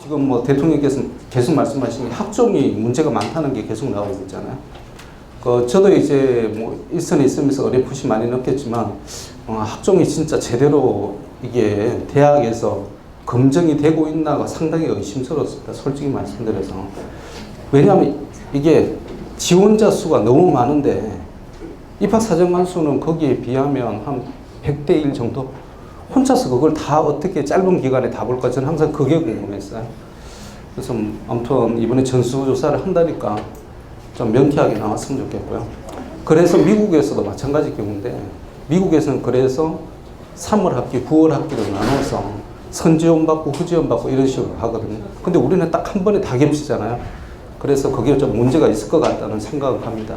지금 뭐 대통령께서 계속 말씀하시는 학종이 문제가 많다는 게 계속 나오고 있잖아요. 저도 이제 뭐 일선에 있으면서 어렴풋이 많이 느꼈지만 학종이 진짜 제대로 이게 대학에서 검증이 되고 있나가 상당히 의심스럽습니다. 솔직히 말씀드려서. 왜냐하면 이게 지원자 수가 너무 많은데 입학사정관 수는 거기에 비하면 한 100대 1 정도? 혼자서 그걸 다 어떻게 짧은 기간에 다 볼까? 저는 항상 그게 궁금했어요. 그래서 아무튼 이번에 전수조사를 한다니까 좀 명쾌하게 나왔으면 좋겠고요. 그래서 미국에서도 마찬가지 경우인데 미국에서는 그래서 3월 학기, 9월 학기로 나눠서 선지원 받고 후지원 받고 이런 식으로 하거든요. 근데 우리는 딱 한 번에 다 겹치잖아요. 그래서 그게 좀 문제가 있을 것 같다는 생각을 합니다.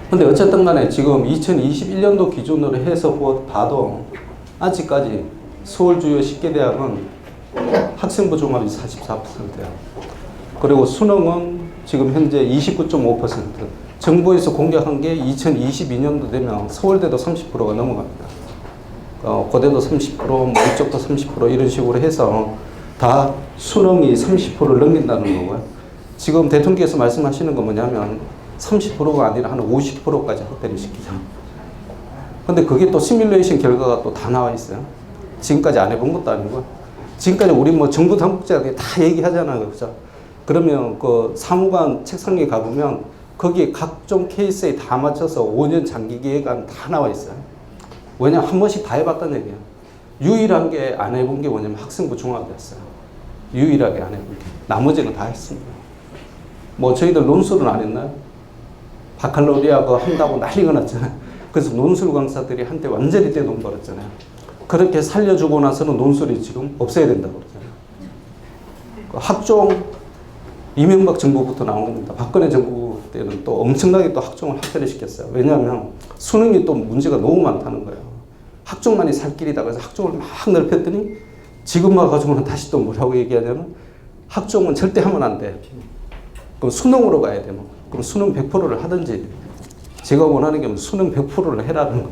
근데 어쨌든 간에 지금 2021년도 기준으로 해서 봐도 아직까지 서울 주요 10개 대학은 학생부 종합이 44%예요. 그리고 수능은 지금 현재 29.5%. 정부에서 공개한 게 2022년도 되면 서울대도 30%가 넘어갑니다. 고대도 30%, 뭐 이쪽도 30% 이런 식으로 해서 다 수능이 30%를 넘긴다는 거고요. 지금 대통령께서 말씀하시는 건 뭐냐면 30%가 아니라 한 50%까지 확대를 시키자. 근데 그게 또 시뮬레이션 결과가 또 다 나와 있어요. 지금까지 안 해본 것도 아니고. 지금까지 우리 뭐 정부 당국자들이 다 얘기하잖아요. 그죠? 그러면 그 사무관 책상에 가보면 거기에 각종 케이스에 다 맞춰서 5년 장기 계획안 다 나와 있어요. 왜냐면 한 번씩 다 해봤다는 얘기예요. 유일한 게 안 해본 게 뭐냐면 학생부 종합이었어요. 유일하게 안 해본 게. 나머지는 다 했습니다. 뭐 저희들 논술은 안 했나요? 바칼로리아 그거 한다고 난리가 났잖아요. 그래서 논술 강사들이 한때 완전히 떼돈 벌었잖아요. 그렇게 살려주고 나서는 논술이 지금 없애야 된다고 그러잖아요. 학종 이명박 정부부터 나온 겁니다. 박근혜 정부 때는 또 엄청나게 또 학종을 확대를 시켰어요. 왜냐하면 수능이 또 문제가 너무 많다는 거예요. 학종만이 살 길이다. 그래서 학종을 막 넓혔더니 지금 와가지고는 다시 또 뭐라고 얘기하냐면 학종은 절대 하면 안 돼. 그럼 수능으로 가야 돼. 뭐. 그럼 수능 100%를 하든지 제가 원하는 게 수능 100%를 해라는 거.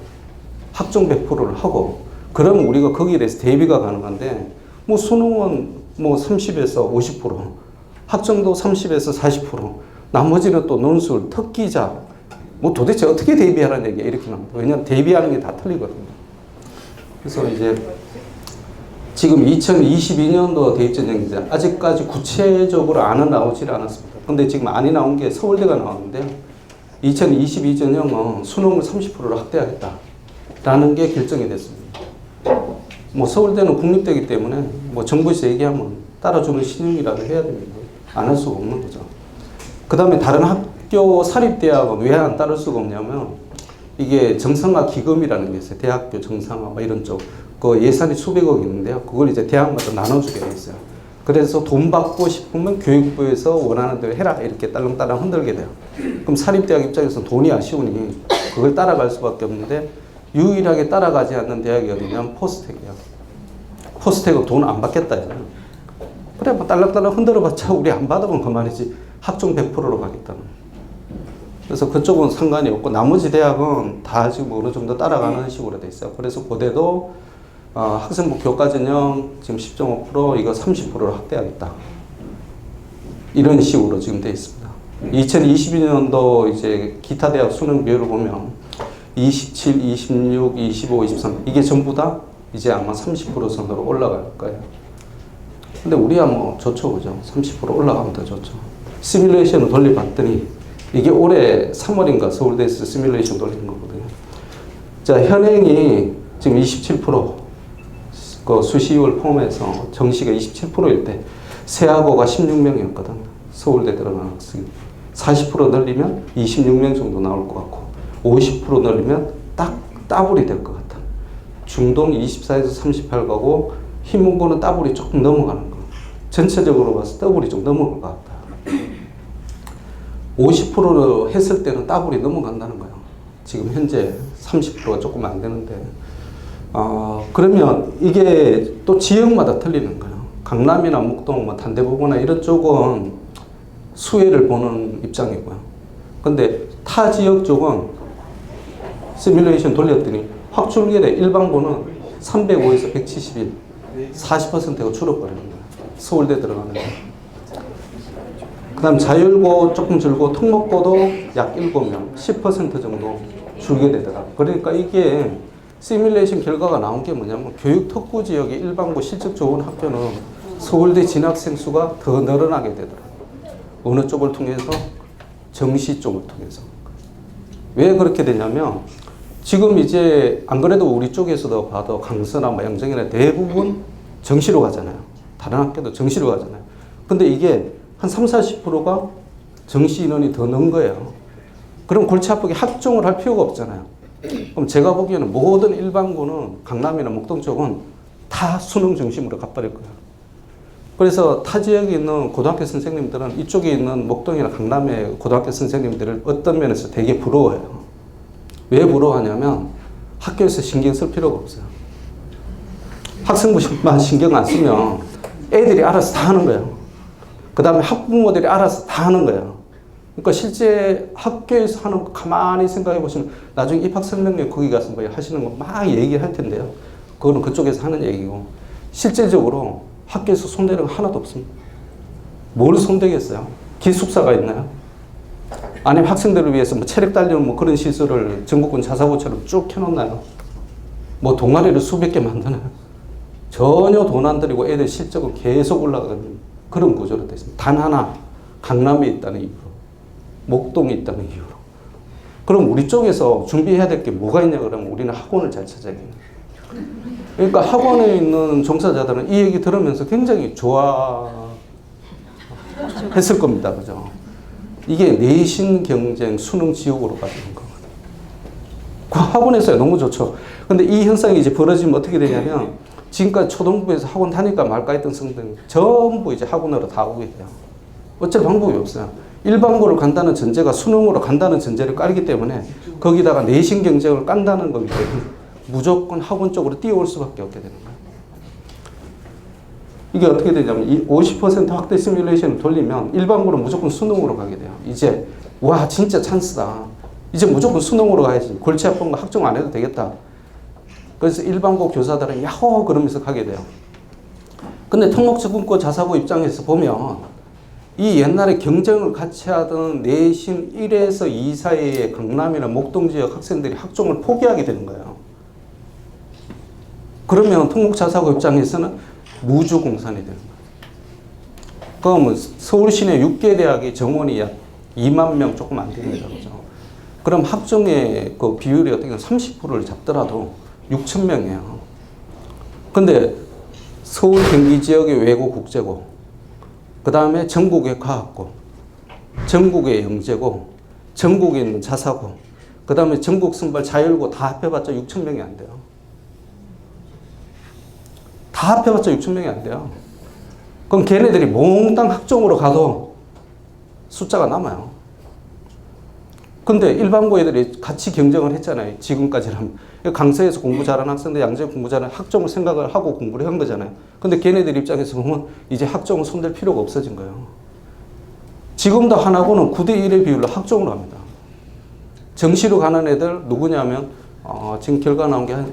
학종 100%를 하고 그러면 우리가 거기에 대해서 대비가 가능한데 뭐 수능은 뭐 30에서 50%, 학종도 30에서 40%, 나머지는 또 논술, 특기자 뭐 도대체 어떻게 대비하라는 얘기야 이렇게 나옵니다. 왜냐하면 대비하는 게 다 틀리거든요. 그래서 이제 지금 2022년도 대입전형제 아직까지 구체적으로 안은 나오질 않았습니다. 근데 지금 안이 나온 게 서울대가 나왔는데요. 2022전형은 수능을 30%로 확대하겠다라는 게 결정이 됐습니다. 뭐 서울대는 국립대이기 때문에 뭐 정부에서 얘기하면 따라주는 신용이라도 해야 됩니다. 안 할 수가 없는 거죠. 그 다음에 다른 학교 사립대학은 왜 안 따를 수가 없냐면 이게 정상화 기금이라는 게 있어요. 대학교 정상화 뭐 이런 쪽. 그 예산이 수백억 있는데요. 그걸 이제 대학마다 나눠주게 돼 있어요. 그래서 돈 받고 싶으면 교육부에서 원하는 대로 해라 이렇게 딸랑딸랑 흔들게 돼요. 그럼 사립대학 입장에서는 돈이 아쉬우니 그걸 따라갈 수밖에 없는데 유일하게 따라가지 않는 대학이 어디냐면 포스텍이야. 포스텍은 돈 안 받겠다 이잖아요. 그래 뭐 딸랑딸랑 흔들어봤자 우리 안 받으면 그만이지 학종 100%로 가겠다는. 그래서 그쪽은 상관이 없고 나머지 대학은 다 지금 어느 정도 따라가는 식으로 돼 있어요. 그래서 고대도 학생부 교과전형 지금 10.5% 이거 30%로 확대하겠다. 이런 식으로 지금 돼 있습니다. 2022년도 이제 기타 대학 수능 비율을 보면 27, 26, 25, 23 이게 전부 다 이제 아마 30% 선으로 올라갈 거예요. 근데 우리야 뭐 좋죠, 그죠? 30% 올라가면 더 좋죠. 시뮬레이션을 돌려봤더니 이게 올해 3월인가 서울대에서 시뮬레이션 돌린 거거든요. 자, 현행이 지금 27%, 그 수시율 포함해서 정시가 27%일 때 세학고가 16명이었거든. 서울대 들어가는 학생이. 40% 늘리면 26명 정도 나올 것 같고 50% 늘리면 딱 더블이 될 것 같아. 중동 24에서 38 가고 희문고는 더블이 조금 넘어가는 거. 전체적으로 봐서 더블이 좀 넘어갈 것 같다. 50%로 했을 때는 더블이 넘어간다는 거예요. 지금 현재 30%가 조금 안 되는데 그러면 이게 또 지역마다 틀리는 거예요. 강남이나 목동, 뭐 단대부고나 이런 쪽은 수혜를 보는 입장이고요. 근데 타 지역 쪽은 시뮬레이션 돌렸더니 확 줄게 돼. 일반고는 305에서 171, 40%가 줄어버리는 거예요. 서울대 들어가는 거. 그 다음 자율고 조금 줄고 특목고도 약 7명, 10% 정도 줄게 되더라. 그러니까 이게 시뮬레이션 결과가 나온 게 뭐냐면 교육 특구 지역의 일반고 실적 좋은 학교는 서울대 진학생 수가 더 늘어나게 되더라. 어느 쪽을 통해서? 정시 쪽을 통해서. 왜 그렇게 되냐면 지금 이제 안 그래도 우리 쪽에서도 봐도 강서나 뭐 양정이나 대부분 정시로 가잖아요. 다른 학교도 정시로 가잖아요. 근데 이게 한 30-40%가 정시 인원이 더 는 거예요. 그럼 골치 아프게 학종을 할 필요가 없잖아요. 그럼 제가 보기에는 모든 일반고는 강남이나 목동 쪽은 다 수능 중심으로 가버릴 거예요. 그래서 타 지역에 있는 고등학교 선생님들은 이쪽에 있는 목동이나 강남의 고등학교 선생님들을 어떤 면에서 되게 부러워해요. 왜 부러워하냐면 학교에서 신경 쓸 필요가 없어요. 학생부만 신경 안 쓰면 애들이 알아서 다 하는 거예요. 그 다음에 학부모들이 알아서 다 하는 거예요. 그러니까 실제 학교에서 하는 거 가만히 생각해 보시면 나중에 입학 설명회 거기 가서 뭐 하시는 거 막 얘기할 텐데요. 그거는 그쪽에서 하는 얘기고 실제적으로 학교에서 손대는 거 하나도 없습니다. 뭘 손대겠어요? 기숙사가 있나요? 아니면 학생들을 위해서 뭐 체력 달리는 뭐 그런 시설을 전국군 자사고처럼 쭉 켜놓나요? 뭐 동아리를 수백 개 만드나요? 전혀 돈 안 들이고 애들 실적은 계속 올라가는 그런 구조로 되어 있습니다. 단 하나, 강남에 있다는 이유로, 목동에 있다는 이유로. 그럼 우리 쪽에서 준비해야 될 게 뭐가 있냐 그러면 우리는 학원을 잘 찾아야 돼요. 그러니까 학원에 있는 종사자들은 이 얘기 들으면서 굉장히 좋아했을 겁니다. 그죠? 이게 내신 경쟁, 수능 지옥으로 가는 거거든요. 그 학원에서야 너무 좋죠. 근데 이 현상이 이제 벌어지면 어떻게 되냐면 지금까지 초등부에서 학원 다닐까 말까 했던 성들이 전부 이제 학원으로 다 오게 돼요. 어쩔 방법이 없어요. 일반고를 간다는 전제가 수능으로 간다는 전제를 깔기 때문에 거기다가 내신 경쟁을 깐다는 거기 때문에 무조건 학원 쪽으로 뛰어올 수밖에 없게 되는 거예요. 이게 어떻게 되냐면 이 50% 확대 시뮬레이션을 돌리면 일반고는 무조건 수능으로 가게 돼요. 이제 와 진짜 찬스다. 이제 무조건 수능으로 가야지. 골치 아픈 거 학종 안 해도 되겠다. 그래서 일반고 교사들은 야호 그러면서 가게 돼요. 근데 특목적분고 자사고 입장에서 보면 이 옛날에 경쟁을 같이 하던 내신 1에서 2 사이의 강남이나 목동 지역 학생들이 학종을 포기하게 되는 거예요. 그러면 특목자사고 입장에서는 무주공산이 되는 거예요. 그러면 서울 시내 6개 대학의 정원이 약 2만 명 조금 안 됩니다. 그죠? 그럼 학종의 그 비율이 어떻게 30%를 잡더라도 6천 명이에요. 근데 서울 경기 지역의 외고 국제고, 그 다음에 전국의 과학고, 전국의 영재고, 전국에 있는 자사고, 그 다음에 전국 선발 자율고 다 합해봤자 6천 명이 안 돼요. 다 합해봤자 6천 명이 안 돼요. 그럼 걔네들이 몽땅 학종으로 가도 숫자가 남아요. 근데 일반고 애들이 같이 경쟁을 했잖아요. 지금까지는. 강서에서 공부 잘하는 학생들, 양재 공부 잘하는 학종을 생각을 하고 공부를 한 거잖아요. 근데 걔네들 입장에서 보면 이제 학종을 손댈 필요가 없어진 거예요. 지금도 하나고는 9대1의 비율로 학종으로 합니다. 정시로 가는 애들 누구냐면 지금 결과 나온 게 한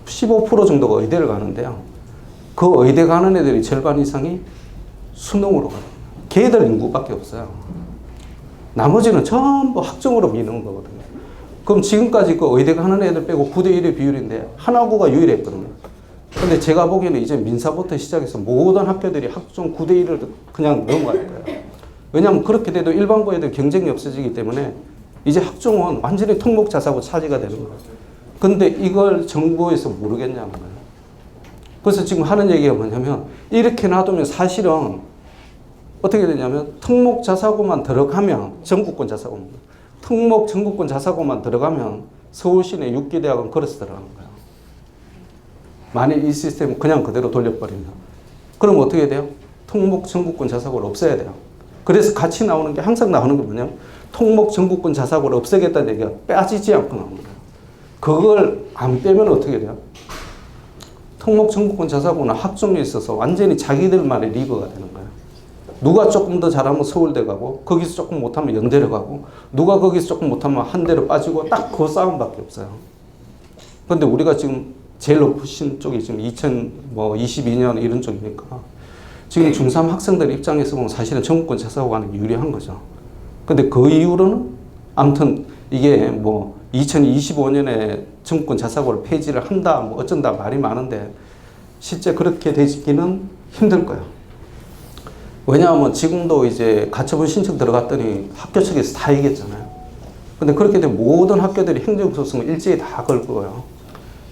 15% 정도가 의대를 가는데요. 그 의대 가는 애들이 절반 이상이 수능으로 가요. 걔들 인구밖에 없어요. 나머지는 전부 학종으로 미는 거거든요. 그럼 지금까지 그 의대 가는 애들 빼고 9대1의 비율인데 하나고가 유일했거든요. 근데 제가 보기에는 이제 민사부터 시작해서 모든 학교들이 학종 9대1을 그냥 넘어갈 거예요. 왜냐하면 그렇게 돼도 일반고 애들 경쟁이 없어지기 때문에 이제 학종은 완전히 특목자사고 차지가 되는 거예요. 근데 이걸 정부에서 모르겠냐는 거예요. 그래서 지금 하는 얘기가 뭐냐면 이렇게 놔두면 사실은 어떻게 되냐면 특목자사고만 들어가면 전국권 자사고입니다. 특목 전국권 자사고만 들어가면 서울시내 6개 대학은 걸어서 들어가는 거예요. 만일 이 시스템을 그냥 그대로 돌려버리면. 그럼 어떻게 돼요? 특목 전국권 자사고를 없애야 돼요. 그래서 같이 나오는 게 항상 나오는 게 뭐냐면 특목 전국권 자사고를 없애겠다는 얘기가 빠지지 않고 나오는 거예요. 그걸 안 빼면 어떻게 돼요? 특목 전국권 자사고는 학종에 있어서 완전히 자기들만의 리그가 되는 거예요. 누가 조금 더 잘하면 서울대 가고 거기서 조금 못하면 연대로 가고 누가 거기서 조금 못하면 한대로 빠지고 딱 그 싸움밖에 없어요. 그런데 우리가 지금 제일 높으신 쪽이 지금 2022년 이런 쪽이니까 지금 중3 학생들 입장에서 보면 사실은 전국권 자사고 가는 게 유리한 거죠. 근데 그 이후로는 아무튼 이게 뭐 2025년에 전국권 자사고를 폐지를 한다, 뭐 어쩐다 말이 많은데 실제 그렇게 되기는 힘들 거예요. 왜냐하면 지금도 이제 가처분 신청 들어갔더니 학교 측에서 다 얘기했잖아요. 근데 그렇게 되면 모든 학교들이 행정소송을 일제히 다 걸 거예요.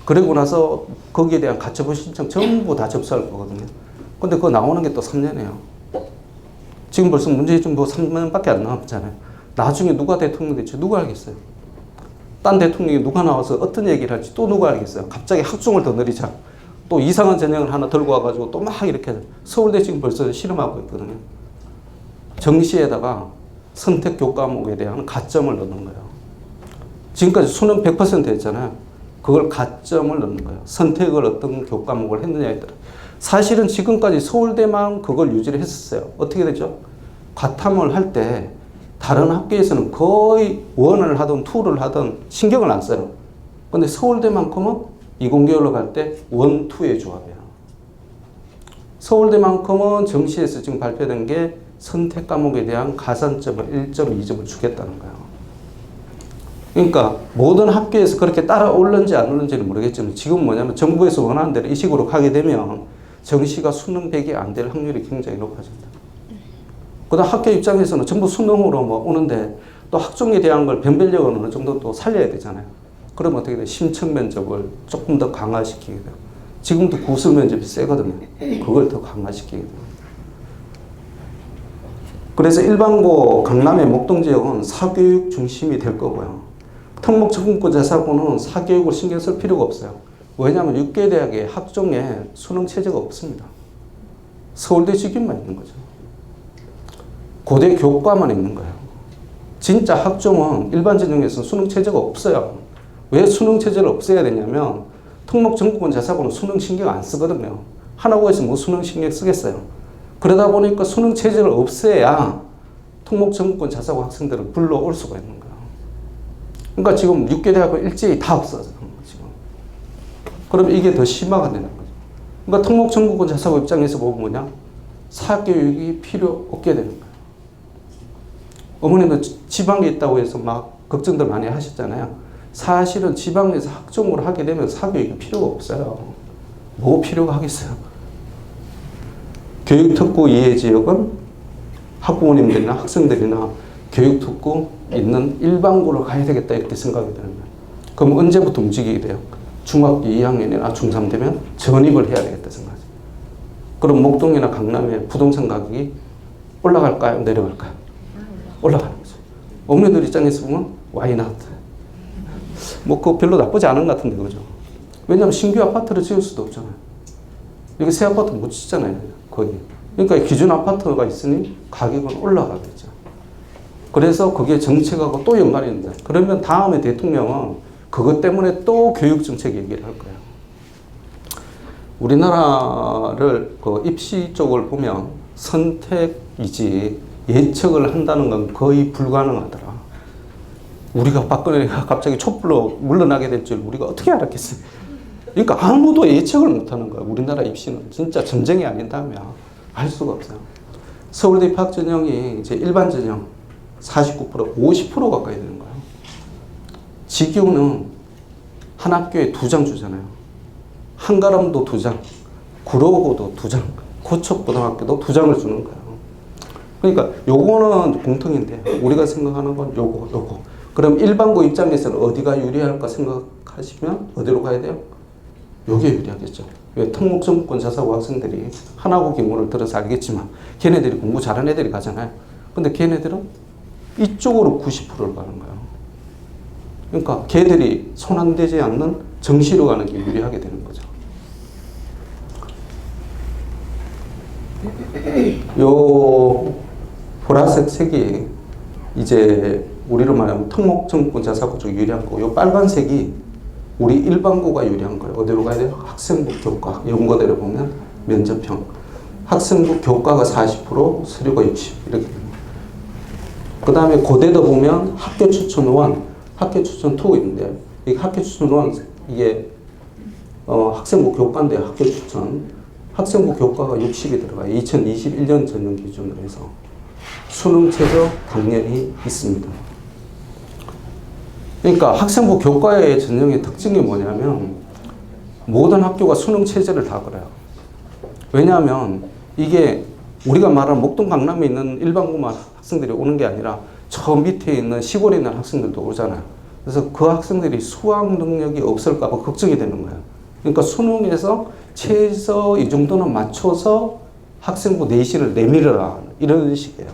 그리고 나서 거기에 대한 가처분 신청 전부 다 접수할 거거든요. 근데 그거 나오는 게 또 3년이에요. 지금 벌써 문제점 뭐 3년밖에 안 남았잖아요. 나중에 누가 대통령 될지 누가 알겠어요. 딴 대통령이 누가 나와서 어떤 얘기를 할지 또 누가 알겠어요. 갑자기 학종을 더 늘리자. 또 이상한 전형을 하나 들고 와가지고 또 막 이렇게 서울대 지금 벌써 실험하고 있거든요. 정시에다가 선택 교과목에 대한 가점을 넣는 거예요. 지금까지 수능 100% 했잖아요. 그걸 가점을 넣는 거예요. 선택을 어떤 교과목을 했느냐에 따라. 사실은 지금까지 서울대만 그걸 유지를 했었어요. 어떻게 되죠? 과탐을 할 때 다른 학교에서는 거의 1을 하든 2를 하든 신경을 안 써요. 근데 서울대만큼은 이공계열로 갈 때 1, 2의 조합이에요. 서울대만큼은 정시에서 지금 발표된 게 선택 과목에 대한 가산점을 1점, 2점을 주겠다는 거예요. 그러니까 모든 학교에서 그렇게 따라올는지 안 올는지는 모르겠지만 지금 뭐냐면 정부에서 원하는 대로 이 식으로 가게 되면 정시가 수능 100이 안 될 확률이 굉장히 높아진다. 그다음 학교 입장에서는 전부 수능으로 뭐 오는데 또 학종에 대한 걸 변별력은 어느 정도 또 살려야 되잖아요. 그러면 어떻게 돼? 심층 면접을 조금 더 강화시키게 돼요. 지금도 구술 면접이 세거든요. 그걸 더 강화시키게 돼요. 그래서 일반고 강남의 목동 지역은 사교육 중심이 될 거고요. 특목 전공고 자사고는 사교육을 신경 쓸 필요가 없어요. 왜냐하면 6개 대학의 학종에 수능 체제가 없습니다. 서울대 직위만 있는 거죠. 고대 교과만 있는 거예요. 진짜 학종은 일반 전형에서 수능 체제가 없어요. 왜 수능 체제를 없애야 되냐면 특목 전공고 자사고는 수능 신경 안 쓰거든요. 하나고에서 뭐 수능 신경 쓰겠어요. 그러다 보니까 수능 체제를 없애야 특목 전공권 자사고 학생들을 불러올 수가 있는 거예요. 그러니까 지금 6개 대학은 일제히 다 없어져요. 지금. 그럼 이게 더 심화가 되는 거죠. 그러니까 특목 전공권 자사고 입장에서 보면 뭐냐? 사교육이 필요 없게 되는 거예요. 어머님도 지방에 있다고 해서 막 걱정들 많이 하셨잖아요. 사실은 지방에서 학종을 하게 되면 사교육이 필요가 없어요. 뭐 필요가 하겠어요? 교육특구 이해 지역은 학부모님들이나 학생들이나 교육특구 있는 일반고를 가야 되겠다 이렇게 생각이 되는 거예요. 그럼 언제부터 움직이게 돼요? 중학교 2학년이나 중3 되면 전입을 해야 되겠다 생각하죠. 그럼 목동이나 강남의 부동산 가격이 올라갈까요? 내려갈까요? 올라가는 거죠. 어머니들 입장에서 보면 why not? 뭐 그거 별로 나쁘지 않은 것 같은데 그죠? 왜냐하면 신규 아파트를 지을 수도 없잖아요. 이게 새 아파트 못 짓잖아요. 거기. 그러니까 기존 아파트가 있으니 가격은 올라가겠죠. 그래서 그게 정책하고 또 연관이 있는데 그러면 다음에 대통령은 그것 때문에 또 교육정책 얘기를 할 거예요. 우리나라를 그 입시 쪽을 보면 선택이지 예측을 한다는 건 거의 불가능하더라. 우리가 박근혜가 갑자기 촛불로 물러나게 될 줄 우리가 어떻게 알았겠어요? 그러니까 아무도 예측을 못하는 거예요. 우리나라 입시는 진짜 전쟁이 아닌다면 알 수가 없어요. 서울대 입학 전형이 이제 일반 전형 49%, 50% 가까이 되는 거예요. 직유는 한 학교에 2장 주잖아요. 한가람도 2장, 구로고도 2장, 고척고등학교도 2장을 주는 거예요. 그러니까 요거는 공통인데 우리가 생각하는 건 요거. 그럼 일반고 입장에서는 어디가 유리할까 생각하시면 어디로 가야 돼요? 요게 유리하겠죠. 왜 특목전공권 자사고 학생들이 하나고 기물을 들어서 알겠지만 걔네들이 공부 잘하는 애들이 가잖아요. 근데 걔네들은 이쪽으로 90%를 가는 거예요. 그러니까 걔들이 손 안 대지 않는 정시로 가는 게 유리하게 되는 거죠. 요 보라색 색이 이제 우리로 말하면 특목전공권 자사고 쪽 유리한 거고 요 빨간색이 우리 일반고가 유리한 거예요. 어디로 가야 돼요? 학생부 교과. 연고대로 보면 면접형. 학생부 교과가 40%, 서류가 60 이렇게 됩니다. 그 다음에 고대도 보면 학교 추천 1, 학교 추천 2 있는데 이 학교 추천 1 이게 학생부 교과인데 학교 추천 학생부 교과가 60이 들어가요. 2021년 전형 기준으로 해서. 수능 최저 당연히 있습니다. 그러니까 학생부 교과의 전형의 특징이 뭐냐면 모든 학교가 수능 체제를 다 걸어요. 왜냐하면 이게 우리가 말하는 목동 강남에 있는 일반고만 학생들이 오는 게 아니라 저 밑에 있는 시골에 있는 학생들도 오잖아요. 그래서 그 학생들이 수학 능력이 없을까 봐 걱정이 되는 거예요. 그러니까 수능에서 최소 이 정도는 맞춰서 학생부 내신을 내밀어라 이런 식이에요.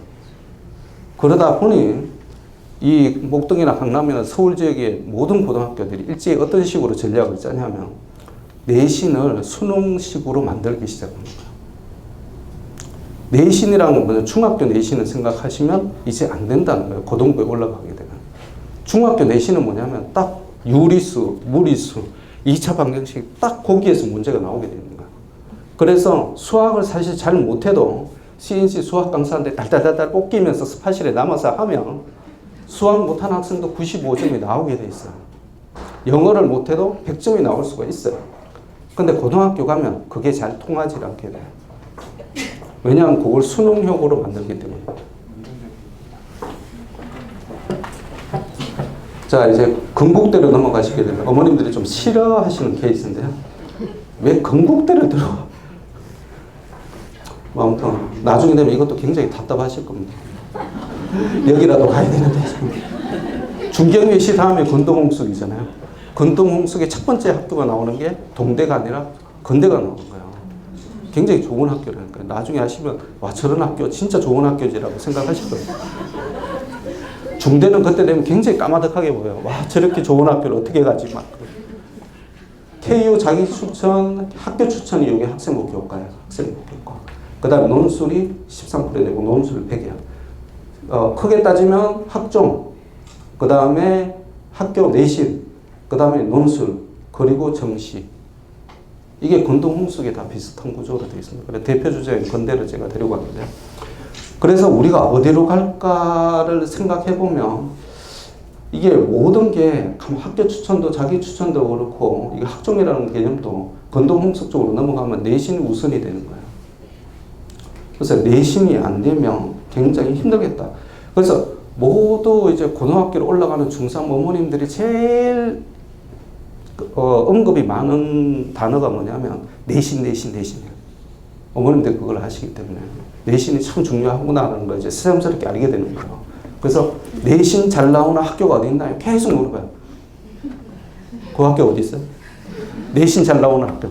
그러다 보니 이 목동이나 강남이나 서울 지역의 모든 고등학교들이 일제히 어떤 식으로 전략을 짜냐면 내신을 수능식으로 만들기 시작합니다. 내신이라는 건 뭐냐? 중학교 내신을 생각하시면 이제 안 된다는 거예요. 고등부에 올라가게 되면. 중학교 내신은 뭐냐면 딱 유리수, 무리수, 2차 방정식 딱 거기에서 문제가 나오게 되는 거예요. 그래서 수학을 사실 잘 못해도 CNC 수학 강사한테 달달달달 꽂기면서 스파실에 남아서 하면 수학 못하는 학생도 95점이 나오게 돼 있어요. 영어를 못해도 100점이 나올 수가 있어요. 근데 고등학교 가면 그게 잘 통하지 않게 돼요. 왜냐하면 그걸 수능형으로 만들기 때문에. 자, 이제 건국대로 넘어가시게 되면 어머님들이 좀 싫어하시는 케이스인데요. 왜 건국대로 들어가? 뭐 아무튼 나중에 되면 이것도 굉장히 답답하실 겁니다. 여기라도 가야 되는데. 중경외시 다음에 건동홍숙이잖아요. 건동홍숙의 첫 번째 학교가 나오는 게 동대가 아니라 건대가 나오는 거예요. 굉장히 좋은 학교라니까요. 나중에 하시면 와 저런 학교 진짜 좋은 학교지라고 생각하실 거예요. 중대는 그때 되면 굉장히 까마득하게 보여요. 와 저렇게 좋은 학교를 어떻게 가지 막. KU 자기 추천, 학교 추천이 이게 학생부 교과예요. 학생부 교과. 그 다음에 논술이 13% 내고 논술 100이야. 크게 따지면 학종, 그 다음에 학교 내신, 그 다음에 논술, 그리고 정시. 이게 건동홍숙에 다 비슷한 구조로 되어 있습니다. 그래서 대표 주제인 건대를 제가 데리고 왔는데요. 그래서 우리가 어디로 갈까를 생각해 보면 이게 모든 게 학교 추천도 자기 추천도 그렇고 이게 학종이라는 개념도 건동홍숙 쪽으로 넘어가면 내신이 우선이 되는 거예요. 그래서 내신이 안 되면 굉장히 힘들겠다. 그래서 모두 이제 고등학교로 올라가는 중3 어머님들이 제일 언급이 많은 단어가 뭐냐면 내신이에요. 어머님들 그걸 하시기 때문에 내신이 참 중요하구나라는 걸 이제 새삼스럽게 알게 되는 거예요. 그래서 내신 잘 나오는 학교가 어디 있나요? 계속 물어봐요. 그 학교 어디 있어요? 내신 잘 나오는 학교.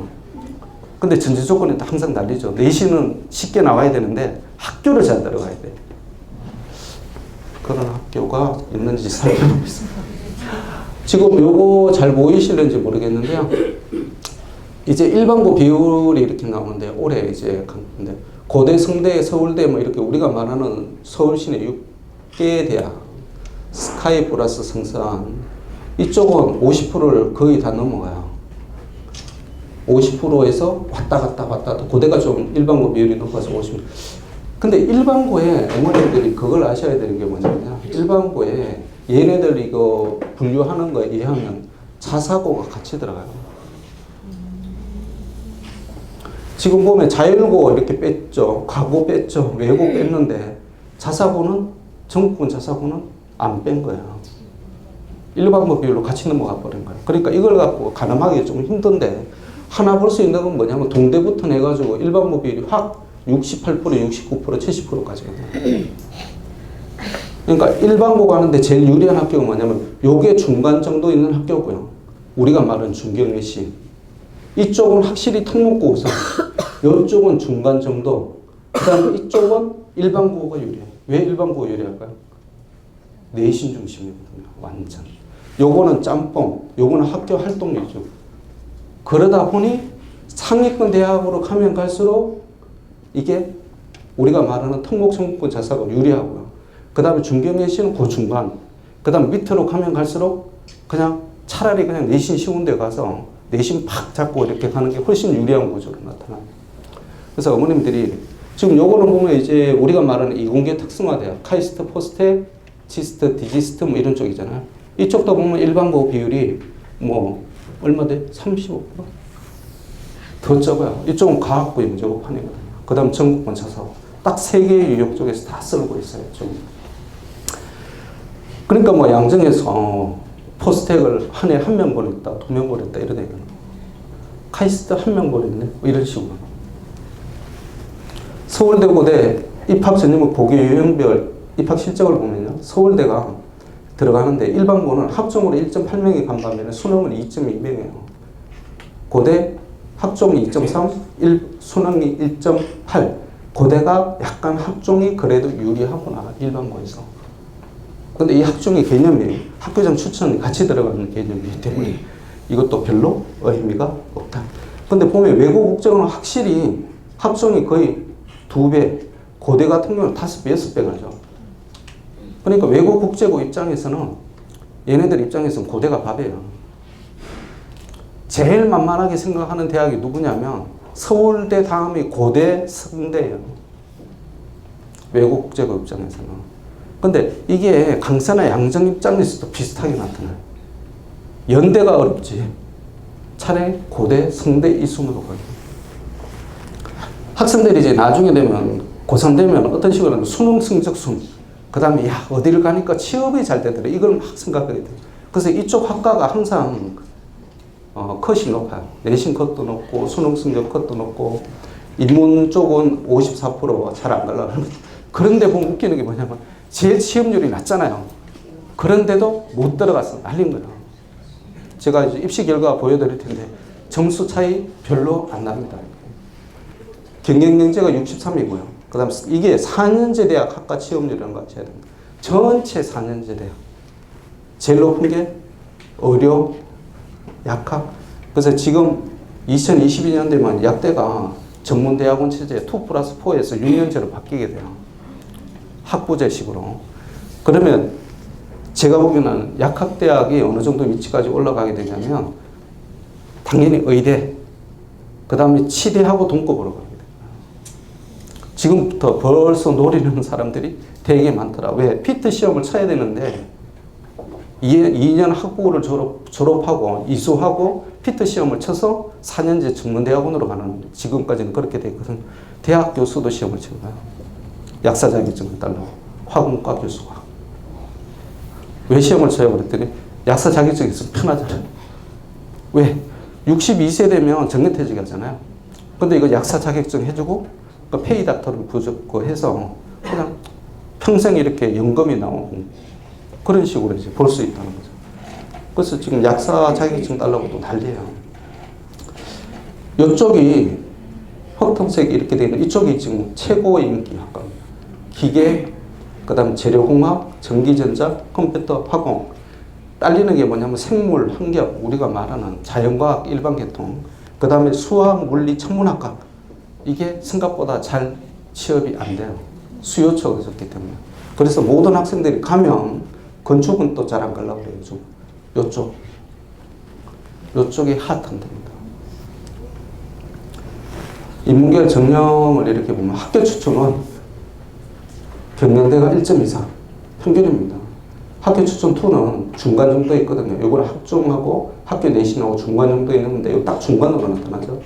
근데 전제 조건이 항상 달리죠. 내신은 쉽게 나와야 되는데 학교를 잘 들어가야 돼. 그런 학교가 있는지 살펴보고 있습니다. 지금 요거 잘 보이실는지 모르겠는데요. 이제 일반고 비율이 이렇게 나오는데 올해 이제 근데 고대, 성대, 서울대 뭐 이렇게 우리가 말하는 서울 시내 6개 대학 스카이 플러스 성산 이쪽은 50%를 거의 다 넘어가요. 50%에서 왔다 갔다 고대가 좀 일반고 비율이 높아서 50%. 근데 일반고에 어머님들이 그걸 아셔야 되는 게 뭐냐면 일반고에 얘네들 이거 분류하는 거에 의하면 자사고가 같이 들어가요. 지금 보면 자율고 이렇게 뺐죠. 과고 뺐죠. 외고 뺐는데 자사고는 전국은 자사고는 안 뺀 거예요. 일반고 비율로 같이 넘어가 버린 거예요. 그러니까 이걸 갖고 가늠하기 좀 힘든데 하나 볼 수 있는 건 뭐냐면 동대부터 내가지고 일반고 비율이 확 68%, 69%, 70%까지 가요. 그러니까 일반고 가는데 제일 유리한 학교가 뭐냐면 요게 중간 정도 있는 학교고요. 우리가 말하는 중경외시. 이쪽은 확실히 특목고 우선. 이쪽은 중간 정도. 그 다음에 이쪽은 일반고가 유리해요. 왜 일반고가 유리할까요? 내신 중심이거든요. 완전. 요거는 짬뽕. 요거는 학교 활동 위주. 그러다 보니 상위권 대학으로 가면 갈수록 이게 우리가 말하는 특목 성분 자사가 유리하고요. 그 다음에 중경외시는 그 중간. 그 다음 밑으로 가면 갈수록 그냥 차라리 그냥 내신 쉬운 데 가서 내신 팍 잡고 이렇게 가는 게 훨씬 유리한 구조로 나타나요. 그래서 어머님들이 지금 요거는 보면 이제 우리가 말하는 이공계 특성화대학, 카이스트, 포스텍, 치스트, 디지스트 뭐 이런 쪽이잖아요. 이쪽도 보면 일반고 비율이 뭐 얼마 돼? 35%? 더 적어요. 이쪽은 과학부 영재고판이거든요. 그 다음 전국권 자사고. 딱 3개의 유형 쪽에서 다 썰고 있어요. 좀. 그러니까 뭐 양정에서 포스텍을 한 해 1명 보냈다, 2명 보냈다 이런 얘기는 카이스트 1명 보냈네 뭐 이런 식으로. 서울대고대 입학 전형을 보기 유형별 입학 실적을 보면요, 서울대가 들어가는데 일반고는 합종으로 1.8명이 간 반면에 수능은 2.2명이에요. 고대 합종이 2.3, 수능이 1.8. 고대가 약간 합종이 그래도 유리하구나, 일반고에서. 근데 이 합종의 개념이 학교장 추천이 같이 들어가는 개념이기 때문에 이것도 별로 의미가 없다. 근데 보면 외국 국적은 확실히 합종이 거의 2배, 고대 같은 경우는 5배, 6배 가죠. 그러니까 외국 국제고 입장에서는 얘네들 입장에서는 고대가 밥이에요. 제일 만만하게 생각하는 대학이 누구냐면 서울대 다음이 고대, 성대예요. 외국 국제고 입장에서는. 근데 이게 강사나 양정 입장에서도 비슷하게 나타나요. 연대가 어렵지. 차라리 고대, 성대 이 순으로 가요. 학생들이 이제 나중에 되면 고3 되면 어떤 식으로 하면 수능 성적 순. 그 다음에 야 어디를 가니까 취업이 잘 되더라. 이걸 막 생각하게 돼요. 그래서 이쪽 학과가 항상 컷이 높아요. 내신 컷도 높고 수능 성적 컷도 높고 인문 쪽은 54% 잘 안 가려고. 그런데 보면 웃기는 게 뭐냐면 제일 취업률이 낮잖아요. 그런데도 못 들어가서 날린 거예요. 제가 이제 입시 결과 보여드릴 텐데 점수 차이 별로 안 납니다. 경영경제가 63이고요. 그 다음 이게 4년제 대학 학과 취업률이라는 거 아셔야 됩니다. 전체 4년제 대학. 제일 높은 게 의료, 약학. 그래서 지금 2022년 되면 약대가 전문대학원 체제 2+4에서 6년제로 바뀌게 돼요. 학부제식으로. 그러면 제가 보기에는 약학대학이 어느 정도 위치까지 올라가게 되냐면 당연히 의대, 그 다음에 치대하고 동급으로 가게 돼요. 지금부터 벌써 노리는 사람들이 되게 많더라. 왜? 피트 시험을 쳐야 되는데 2년 학부를 졸업하고 이수하고 피트 시험을 쳐서 4년제 전문대학원으로 가는, 지금까지는 그렇게 돼 있거든요. 대학 교수도 시험을 치는 거예요. 약사 자격증을 따려고. 화공과 교수가. 왜 시험을 쳐요? 그랬더니 약사 자격증이 있으면 편하잖아요. 왜? 62세 되면 정년퇴직 하잖아요. 근데 이거 약사 자격증 해주고 페이 닥터를 해서 그냥 평생 이렇게 연금이 나오고 그런 식으로 이제 볼 수 있다는 거죠. 그래서 지금 약사 자격증 달라고 또 난리예요. 이쪽이 흑통색이 이렇게 되어 있는 이쪽이 지금 최고의 인기 학과입니다. 기계, 그 다음 재료공학, 전기전자, 컴퓨터, 화공. 딸리는 게 뭐냐면 생물, 환경, 우리가 말하는 자연과학, 일반계통, 그 다음에 수학, 물리, 천문학과. 이게 생각보다 잘 취업이 안 돼요. 수요처가 적기 때문에. 그래서 모든 학생들이 가면 건축은 또 잘 안 가려고 그래요. 요쪽. 요쪽이 핫한답니다. 인문계열 전형을 이렇게 보면 학교 추천은 경영대가 1점 이상 평균입니다. 학교 추천 2는 중간 정도 있거든요. 이거는 학종하고 학교 내신하고 중간 정도 있는데 이거 딱 중간으로 나타나죠.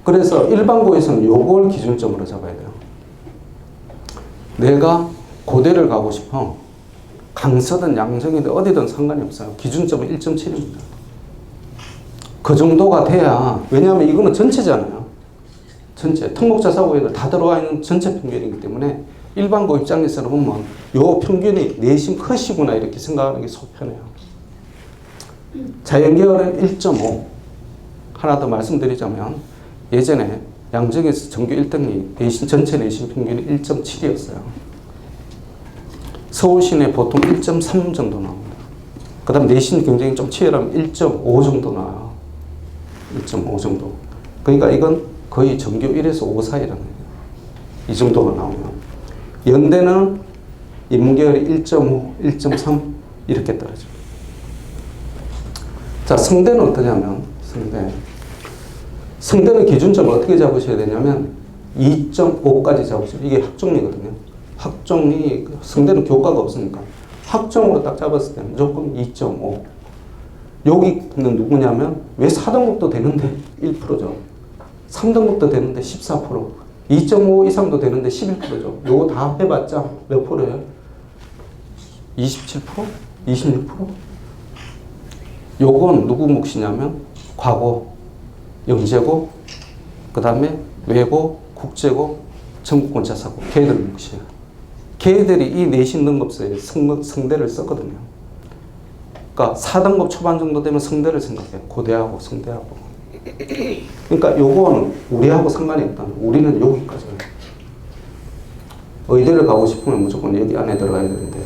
그래서 일반고에서는 이걸 기준점으로 잡아야 돼요. 내가 고대를 가고 싶어. 강서든 양정이든 어디든 상관이 없어요. 기준점은 1.7입니다. 그 정도가 돼야, 왜냐하면 이거는 전체잖아요. 전체. 특목자사고 애들 다 들어와 있는 전체 평균이기 때문에 일반고 입장에서는 보면 요 평균이 내신 컷이구나 이렇게 생각하는 게 속편해요. 자연계열은 1.5. 하나 더 말씀드리자면 예전에 양정에서 전교 1등이 내신, 전체 내신 평균이 1.7이었어요. 서울시내 보통 1.3 정도 나옵니다. 그 다음 내신 경쟁이 좀 치열하면 1.5 정도 나와요. 1.5 정도. 그러니까 이건 거의 전교 1에서 5 사이라는 거예요. 이 정도가 나오면. 연대는 인문계열이 1.5, 1.3 이렇게 떨어져요. 자, 성대는 어떠냐면 성대는 기준점을 어떻게 잡으셔야 되냐면 2.5까지 잡으셔야 돼요. 이게 학종이거든요. 학종이, 성대는 교과가 없으니까 학종으로 딱 잡았을 때 무조건 2.5. 여기는 누구냐면 왜 4등급도 되는데 1%죠. 3등급도 되는데 14%, 2.5 이상도 되는데 11%죠. 요거 다 해봤자 몇 프로예요? 27%? 26%? 요건 누구 몫이냐면 과고, 영재고, 그 다음에 외고, 국제고, 전국권 자사고, 걔들 몫이에요. 걔들이 이 내신 등급서에 성대를 썼거든요. 그러니까 4등급 초반 정도 되면 성대를 생각해요. 고대하고 성대하고. 그러니까 요거는 우리하고 상관이 없다. 우리는 여기까지예요. 의대를 가고 싶으면 무조건 여기 안에 들어가야 되는데요.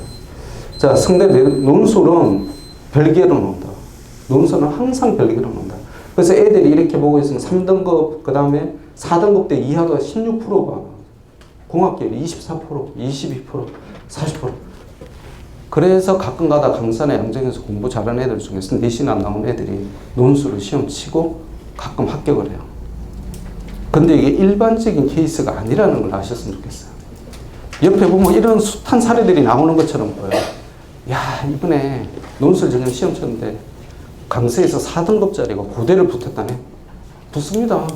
자, 성대 논술은 별개로 논다. 논술은 항상 별개로 논다. 그래서 애들이 이렇게 보고 있으면 3등급, 그 다음에 4등급 때 이하가 16%가 공학계열이 24%, 22%, 40%. 그래서 가끔 가다 강산에 양정에서 공부 잘하는 애들 중에서 내신 안 나온 애들이 논술을 시험 치고 가끔 합격을 해요. 근데 이게 일반적인 케이스가 아니라는 걸 아셨으면 좋겠어요. 옆에 보면 이런 숱한 사례들이 나오는 것처럼 보여요. 야, 이번에 논술 전형 시험 쳤는데 강세에서 4등급짜리가 고대를 붙었다네. 붙습니다.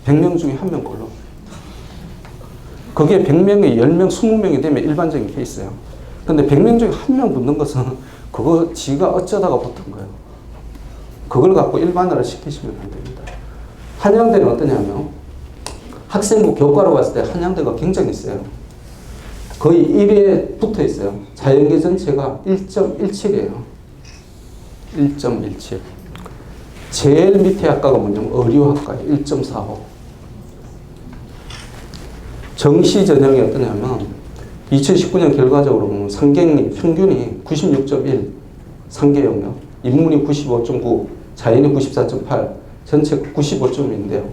100명 중에 1명 걸로. 그게 100명이 10명, 20명이 되면 일반적인 케이스예요. 근데 100명 중에 1명 붙는 것은 그거 지가 어쩌다가 붙은 거예요. 그걸 갖고 일반화를 시키시면 안 됩니다. 한양대는 어떠냐면 학생부 교과로 봤을 때 한양대가 굉장히 세요. 거의 1위에 붙어 있어요. 자연계 전체가 1.17이에요. 1.17. 제일 밑에 학과가 뭐냐면 의료학과예요. 1.45. 정시 전형이 어떠냐면 2019년 결과적으로 보면 상경리 평균이 96.1, 상계 영역, 인문이 95.9, 자연이 94.8, 전체 95점인데요.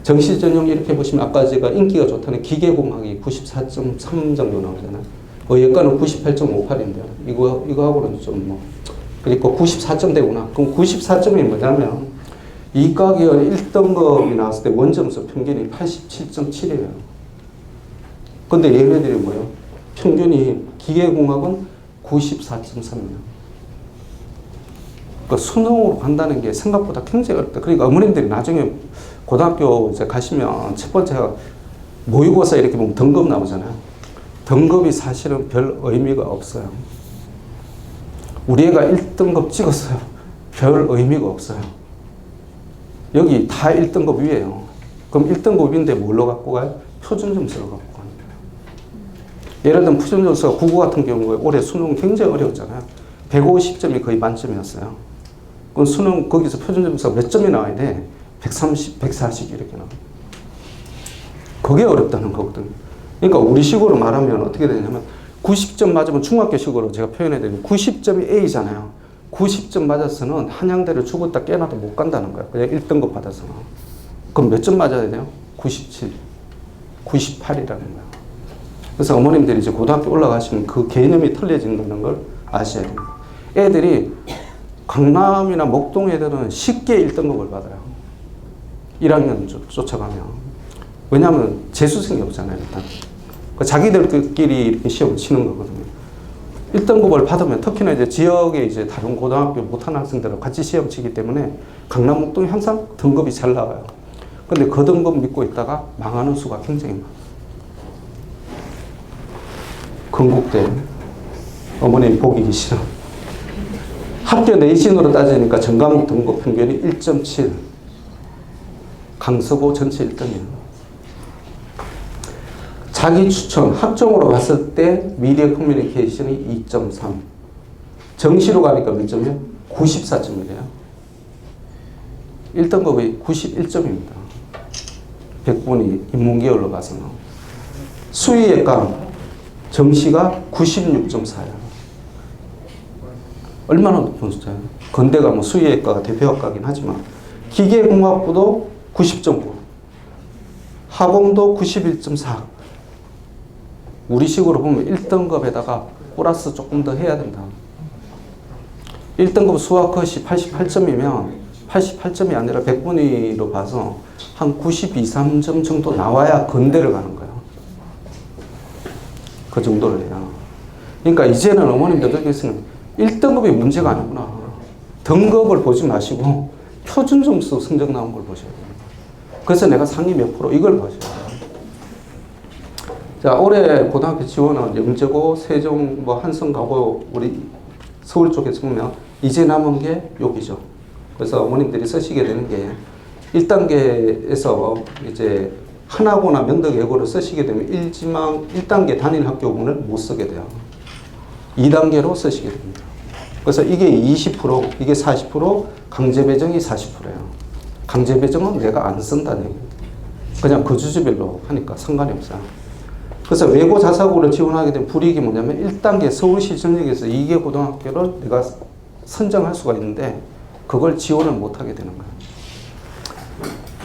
정시 전형 이렇게 보시면 아까 제가 인기가 좋다는 기계공학이 94.3 정도 나오잖아요. 의예과는 98.58인데요. 이거하고는 좀 뭐. 그리고 94점대구나. 그럼 94점이 뭐냐면 이과 계열 1등급이 나왔을 때 원점수 평균이 87.7이에요. 근데 얘네들이 뭐예요? 평균이 기계공학은 94.3이에요. 그러니까 수능으로 간다는 게 생각보다 굉장히 어렵다. 그러니까 어머님들이 나중에 고등학교 이제 가시면 첫 번째가 모의고사 이렇게 보면 등급 나오잖아요. 등급이 사실은 별 의미가 없어요. 우리 애가 1등급 찍었어요. 별 의미가 없어요. 여기 다 1등급 위에요. 그럼 1등급인데 뭘로 갖고 가요? 표준 점수로 갖고 가는 거예요. 예를 들면 표준 점수가 국어 같은 경우에 올해 수능 굉장히 어려웠잖아요. 150점이 거의 만점이었어요. 그럼 수능 거기서 표준 점수가 몇 점이 나와야 돼? 130, 140 이렇게 나와요. 그게 어렵다는 거거든요. 그러니까 우리 식으로 말하면 어떻게 되냐면 90점 맞으면 중학교식으로 제가 표현해드리면 90점이 A잖아요. 90점 맞아서는 한양대를 죽었다 깨어나도 못 간다는 거예요. 그냥 1등급 받아서는. 그럼 몇 점 맞아야 돼요? 97, 98이라는 거예요. 그래서 어머님들이 이제 고등학교 올라가시면 그 개념이 틀려진다는 걸 아셔야 됩니다. 애들이 강남이나 목동 애들은 쉽게 1등급을 받아요. 1학년 쫓아가면. 왜냐하면 재수생이 없잖아요, 일단. 자기들끼리 이렇게 시험을 치는 거거든요. 1등급을 받으면 특히나 이제 지역에 이제 다른 고등학교 못하는 학생들하고 같이 시험 치기 때문에 강남, 목동이 항상 등급이 잘 나와요. 근데 그 등급 믿고 있다가 망하는 수가 굉장히 많아요. 건국대. 어머님 보기 싫어. 학교 내신으로 따지니까 전과목 등급 평균이 1.7. 강서고 전체 1등이에요. 자기 추천, 학종으로 봤을 때 미디어 커뮤니케이션이 2.3. 정시로 가니까 몇 점이에요? 94점이래요. 1등급이 91점입니다. 100분이 인문계열로 봐서는. 수의예과 정시가 96.4예요. 얼마나 높은 숫자예요? 건대가 뭐 수의예과가 대표학과긴 하지만 기계공학부도 90.9, 하공도 91.4. 우리 식으로 보면 1등급에다가 플러스 조금 더 해야 된다. 1등급 수학 컷이 88점이면 88점이 아니라 100분위로 봐서 한 92, 3점 정도 나와야 건대를 가는 거예요. 그 정도를 해요. 그러니까 이제는 어머님들 느끼시는 1등급이 문제가 아니구나. 등급을 보지 마시고 표준 점수 성적 나온 걸 보셔야 돼요. 그래서 내가 상위 몇 프로 이걸 봐줘야 돼요. 자, 올해 고등학교 지원은 영재고, 세종, 뭐 한성 가고 우리 서울 쪽에서 보면 이제 남은 게 여기죠. 그래서 어머님들이 쓰시게 되는 게 1단계에서 이제 하나고나 명덕 예고를 쓰시게 되면 1단계 단일 학교군을 못 쓰게 돼요. 2단계로 쓰시게 됩니다. 그래서 이게 20%, 이게 40%, 강제 배정이 40%예요. 강제 배정은 내가 안 쓴다는 얘기예요. 그냥 거주지별로 하니까 상관이 없어요. 그래서 외고 자사고를 지원하게 된 불이익이 뭐냐면 1단계 서울시 전역에서 2개 고등학교를 내가 선정할 수가 있는데 그걸 지원을 못하게 되는 거예요.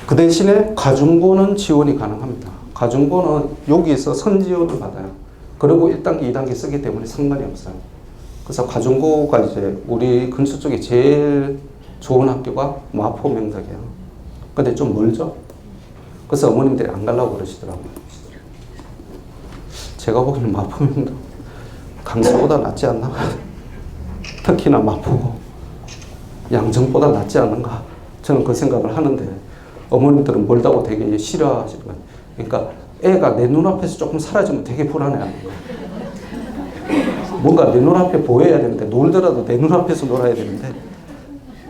그 대신에 가중고는 지원이 가능합니다. 가중고는 여기서 선지원을 받아요. 그리고 1단계, 2단계 쓰기 때문에 상관이 없어요. 그래서 가중고가 이제 우리 근처 쪽에 제일 좋은 학교가 마포 명덕이에요. 근데 좀 멀죠? 그래서 어머님들이 안 가려고 그러시더라고요. 제가 보기에는 마포 명덕 강서보다 낫지 않나? 특히나 마포고 양정보다 낫지 않는가? 저는 그 생각을 하는데 어머님들은 멀다고 되게 싫어하시는 거예요. 그러니까 애가 내 눈앞에서 조금 사라지면 되게 불안해하는 거예요. 뭔가 내 눈앞에 보여야 되는데 놀더라도 내 눈앞에서 놀아야 되는데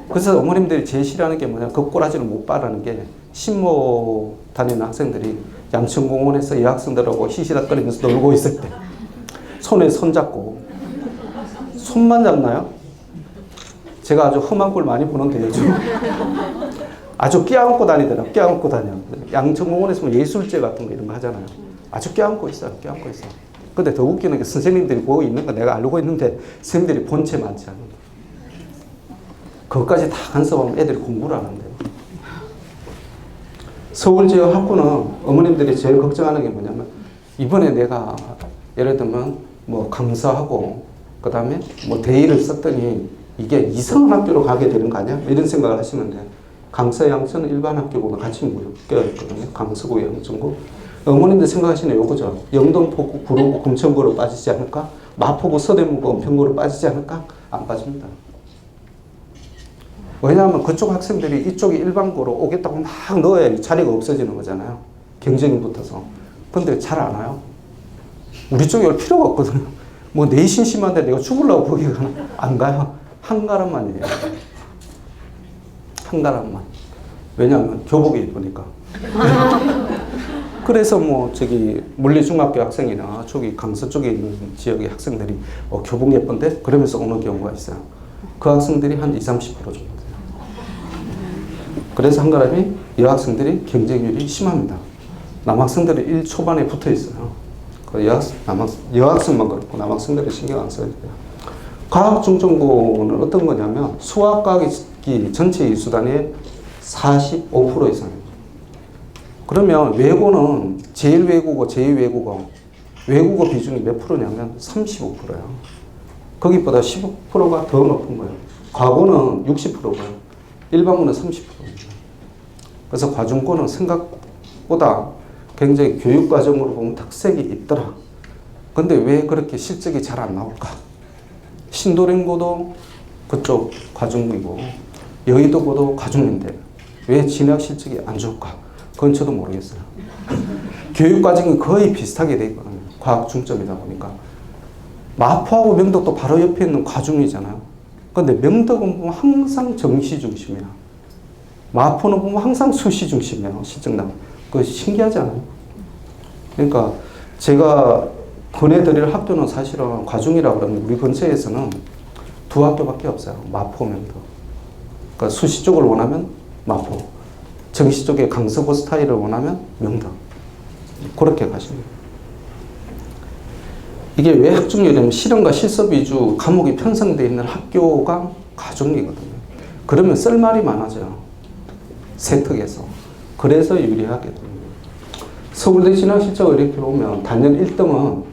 그래서 어머님들이 제일 싫어하는 게 뭐냐, 그 꼬라지를 못 바라는 게 신모 다니는 학생들이 양천공원에서 여학생들하고 시시락거리면서 놀고 있을 때 손에 손 잡고 손만 잡나요? 제가 아주 험한 걸 많이 보는데 요즘 아주 껴안고 다니더라고요. 껴안고 다녀. 양천공원에서 뭐 예술제 같은 거 이런 거 하잖아요. 아주 껴안고 있어요. 껴안고 있어. 근데 더 웃기는 게 선생님들이 보고 있는 거 내가 알고 있는데 선생님들이 본 채 많지 않은 거예요. 그것까지 다 간섭하면 애들이 공부를 안 한대요. 서울지역 학부는 어머님들이 제일 걱정하는 게 뭐냐면 이번에 내가 예를 들면 뭐 강서하고 그 다음에 뭐 대의를 썼더니 이게 이상한 학교로 가게 되는 거 아니야? 이런 생각을 하시는데 강서 양천은 일반 학교고는 같이 묶여있거든요. 강서구, 양천구. 어머님들 생각하시는 요거죠. 영동포구, 구로구, 금천구로 빠지지 않을까? 마포구, 서대문구, 은평구로 빠지지 않을까? 안 빠집니다. 왜냐하면 그쪽 학생들이 이쪽이 일반고로 오겠다고 막 넣어야 자리가 없어지는 거잖아요. 경쟁이 붙어서. 근데 잘 안 와요. 우리 쪽에 올 필요가 없거든요. 뭐 내신 심한데 내가 죽으려고 거기 가나? 안 가요. 한가람만이에요. 한가람만. 왜냐하면 교복이 예쁘니까. 그래서 뭐 저기 물리중학교 학생이나 저기 강서 쪽에 있는 지역의 학생들이 교복 예쁜데? 그러면서 오는 경우가 있어요. 그 학생들이 한 20, 30% 정도 돼요. 그래서 한가람이 여학생들이 경쟁률이 심합니다. 남학생들이 1 초반에 붙어 있어요. 여학생만 그렇고 남학생들이 신경 안 써야 돼요. 과학중점고는 어떤 거냐면 수학과학이 전체 이수단의 45% 이상입니다. 그러면 외고는 제1외국어, 제2외국어, 외국어 비중이 몇 프로냐면 35%예요. 거기보다 15%가 더 높은 거예요. 과고는 60%고요. 일반고는 30%입니다. 그래서 과중고는 생각보다 굉장히 교육과정으로 보면 특색이 있더라. 근데 왜 그렇게 실적이 잘 안 나올까? 신도림고도 그쪽 과중이고 여의도고도 과중인데 왜 진학 실적이 안 좋을까? 그건 저도 모르겠어요. 교육과정이 거의 비슷하게 돼 있거든요. 과학 중점이다 보니까. 마포하고 명덕도 바로 옆에 있는 과중이잖아요. 근데 명덕은 보면 항상 정시 중심이야. 마포는 보면 항상 수시 중심이에요. 실적나면. 그거 신기하지 않아요? 그러니까 제가 권해드릴 학교는 사실은 과중이라고 그러면 우리 근처에서는 두 학교밖에 없어요. 마포, 명덕. 그러니까 수시 쪽을 원하면 마포. 정시 쪽에 강서구 스타일을 원하면 명덕. 그렇게 가시면 돼요. 이게 왜 학중률이냐면 실험과 실습 위주 과목이 편성되어 있는 학교가 과중이거든요. 그러면 쓸 말이 많아져요. 세특에서. 그래서 유리하게 됩니다. 서울대 진학 실적을 이렇게 보면 단연 1등은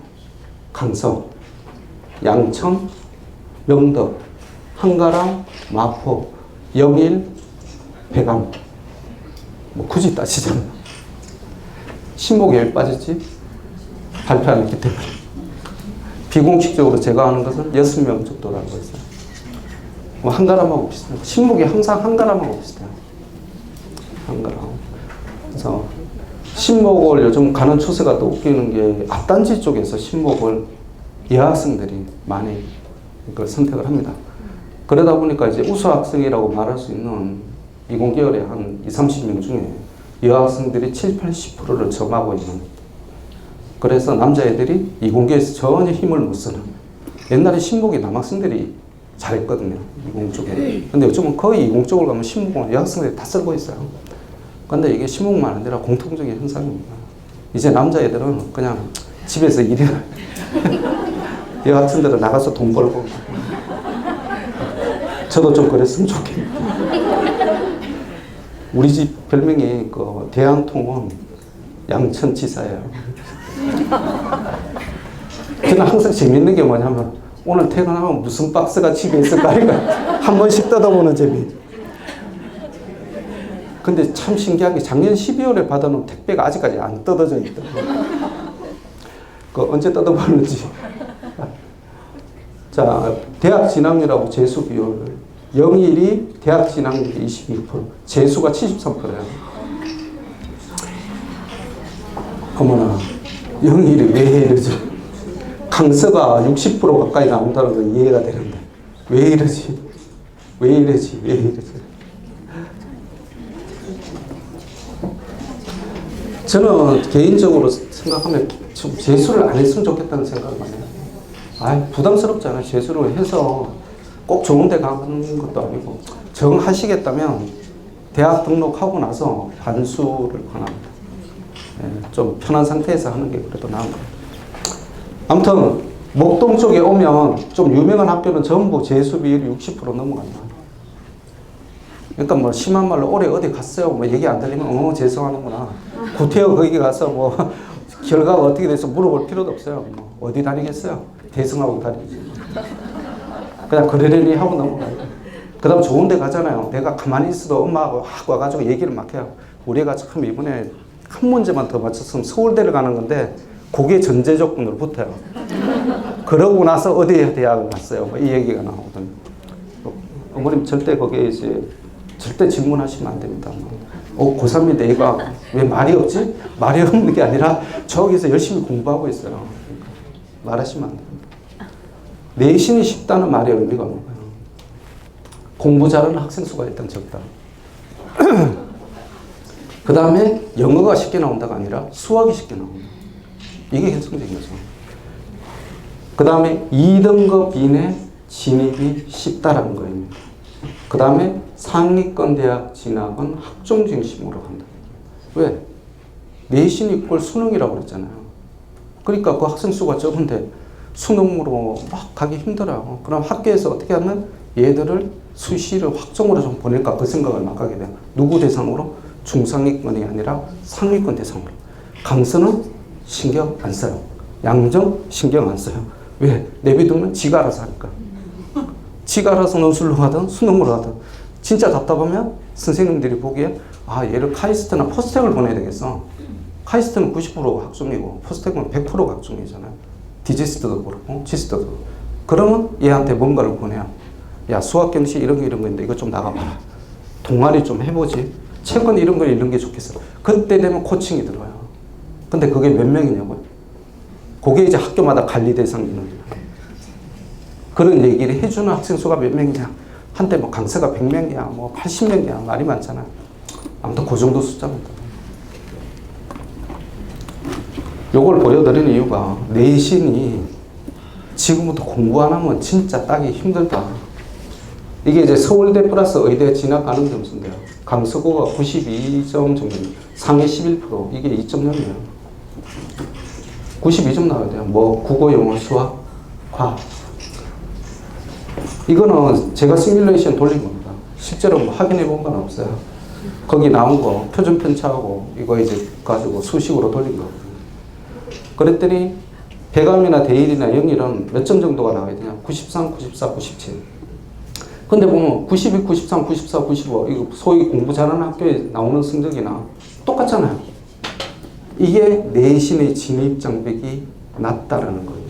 강서, 양천, 명덕, 한가람, 마포, 영일, 백암. 뭐 굳이 따지자면 신목이 왜 빠졌지? 발표 안 했기 때문에. 비공식적으로 제가 아는 것은 6명 정도라고 했어요. 뭐 한가람하고 비슷해요. 신목이 항상 한가람하고 비슷해요. 한가람. 그래서 신목을 요즘 가는 추세가 또 웃기는 게 앞단지 쪽에서 신목을 여학생들이 많이 그걸 선택을 합니다. 그러다 보니까 이제 우수 학생이라고 말할 수 있는 이공계열의 한 20, 30명 중에 여학생들이 7, 80%를 점하고 있는, 그래서 남자애들이 이공계에서 전혀 힘을 못 쓰는, 옛날에 신목이 남학생들이 잘했거든요. 이공 쪽에. 근데 요즘은 거의 이공 쪽을 가면 신목은 여학생들이 다 쓸고 있어요. 근데 이게 신목만 아니라 공통적인 현상입니다. 이제 남자애들은 그냥 집에서 일이나 여학생들은 나가서 돈 벌고. 저도 좀 그랬으면 좋겠네요. 우리 집 별명이 그 대양통은 양천지사예요. 저는 항상 재밌는 게 뭐냐면 오늘 퇴근하면 무슨 박스가 집에 있을까 하니까 한 번씩 뜯어보는 재미. 근데 참 신기한 게 작년 12월에 받아놓은 택배가 아직까지 안 뜯어져 있더라고요. 그 언제 뜯어봤는지. 자, 대학 진학률하고 재수 비율. 영일이 대학 진학률이 22%, 재수가 73%예요. 어머나, 영일이 왜 이러지? 강서가 60% 가까이 나온다는 건 이해가 되는데 왜 이러지? 왜 이러지? 왜 이러지? 저는 개인적으로 생각하면 좀 재수를 안 했으면 좋겠다는 생각을 많이 해요. 아, 부담스럽잖아요. 재수를 해서 꼭 좋은 데 가는 것도 아니고, 정하시겠다면 대학 등록하고 나서 반수를 권합니다. 좀 편한 상태에서 하는 게 그래도 나은 거예요. 아무튼 목동 쪽에 오면 좀 유명한 학교는 전부 재수 비율이 60% 넘어간다. 그러니까 뭐 심한 말로 올해 어디 갔어요? 뭐 얘기 안 들리면 재수하는구나. 구태여 거기 가서 뭐 결과가 어떻게 돼서 물어볼 필요도 없어요. 뭐 어디 다니겠어요? 대승하고 다니지. 그냥 그러려니 하고 넘어가요. 그 다음 좋은 데 가잖아요. 내가 가만히 있어도 엄마하고 확 와가지고 얘기를 막 해요. 우리가 참 이번에 한 문제만 더 맞췄으면 서울대를 가는 건데 그게 전제 조건으로 붙어요. 그러고 나서 어디에 대학을 갔어요. 뭐 이 얘기가 나오거든요. 어머님 절대 거기에 이제 절대 질문하시면 안 됩니다. 고3인데 얘가 왜 말이 없지? 말이 없는 게 아니라 저기서 열심히 공부하고 있어요. 말하시면 안 됩니다. 내신이 쉽다는 말에 의미가 없는 거예요. 공부 잘하는 학생 수가 일단 적다. 그 다음에 영어가 쉽게 나온다가 아니라 수학이 쉽게 나온다. 이게 결정적인 거죠. 그 다음에 2등급 이내 진입이 쉽다라는 거예요. 그 다음에 상위권 대학 진학은 학종 중심으로 한다. 왜? 내신 이꼴 수능이라고 그랬잖아요. 그러니까 그 학생 수가 적은데 수능으로 막 가기 힘들어요. 그럼 학교에서 어떻게 하면 얘들을 수시를 확정으로 좀 보낼까 그 생각을 막 하게 돼요. 누구 대상으로? 중상위권이 아니라 상위권 대상으로. 강서는 신경 안 써요. 양정 신경 안 써요. 왜? 내비두면 지가 알아서 하니까. 지가 알아서 논술로 하든 수능으로 하든. 진짜 답답하면 선생님들이 보기에 아 얘를 카이스트나 포스텍을 보내야 되겠어. 카이스트는 90% 학종이고 포스텍은 100% 학종이잖아요. 디지스트도 그렇고 지스트도. 그러면 얘한테 뭔가를 보내요. 야 수학 경시 이런 거 있는데 이거 좀 나가봐라. 동아리 좀 해보지. 최근 이런 거 이런 게 좋겠어. 그때 되면 코칭이 들어요. 근데 그게 몇 명이냐고요? 그게 이제 학교마다 관리 대상이는 그런 얘기를 해주는 학생 수가 몇 명이냐. 한때 뭐 강서가 100명이야, 뭐 80명이야 말이 많잖아. 아무튼 그 정도 숫자입니다. 요걸 보여드리는 이유가 내신이 지금부터 공부 안 하면 진짜 따기 힘들다. 이게 이제 서울대 플러스 의대 진학가는 점수인데요. 강서고가 92점 정도입니다. 상위 11% 이게 2.0이에요. 92점 나와야 돼요. 뭐 국어, 영어, 수학, 과학. 이거는 제가 시뮬레이션 돌린 겁니다. 실제로 뭐 확인해 본 건 없어요. 거기 나온 거 표준 편차하고 이거 이제 가지고 수식으로 돌린 거거든요. 그랬더니 배감이나 대일이나 영일은 몇 점 정도가 나와야 되냐? 93, 94, 97. 근데 보면 92, 93, 94, 95 이거 소위 공부 잘하는 학교에 나오는 성적이나 똑같잖아요. 이게 내신의 진입 장벽이 낮다라는 거예요.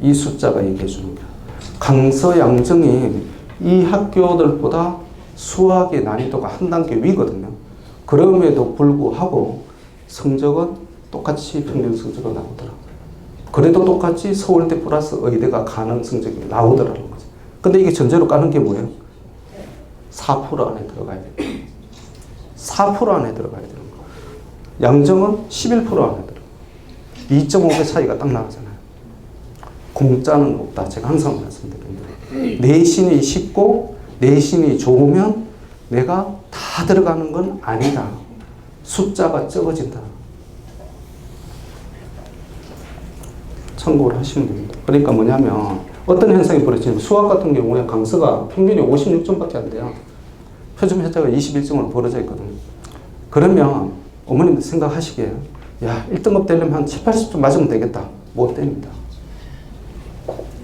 이 숫자가 얘기해 주는 거예요. 강서 양정이 이 학교들보다 수학의 난이도가 한 단계 위거든요. 그럼에도 불구하고 성적은 똑같이 평균 성적으로 나오더라고요. 그래도 똑같이 서울대 플러스 의대가 가는 성적이 나오더라는 거죠. 근데 이게 전제로 까는 게 뭐예요? 4% 안에 들어가야 돼요. 4% 안에 들어가야 되는 거. 양정은 11% 안에 들어가요. 2.5배 차이가 딱 나가잖아요. 공짜는 없다. 제가 항상 말씀드립니다. 내신이 쉽고 내신이 좋으면 내가 다 들어가는 건 아니다. 숫자가 적어진다. 참고를 하시면 됩니다. 그러니까 뭐냐면 어떤 현상이 벌어지냐면 수학 같은 경우에 강서가 평균이 56점밖에 안 돼요. 표준 편차가 21점으로 벌어져 있거든요. 그러면 어머님들 생각하시기에 야 1등급 되려면 한 7, 80점 맞으면 되겠다. 못 됩니다.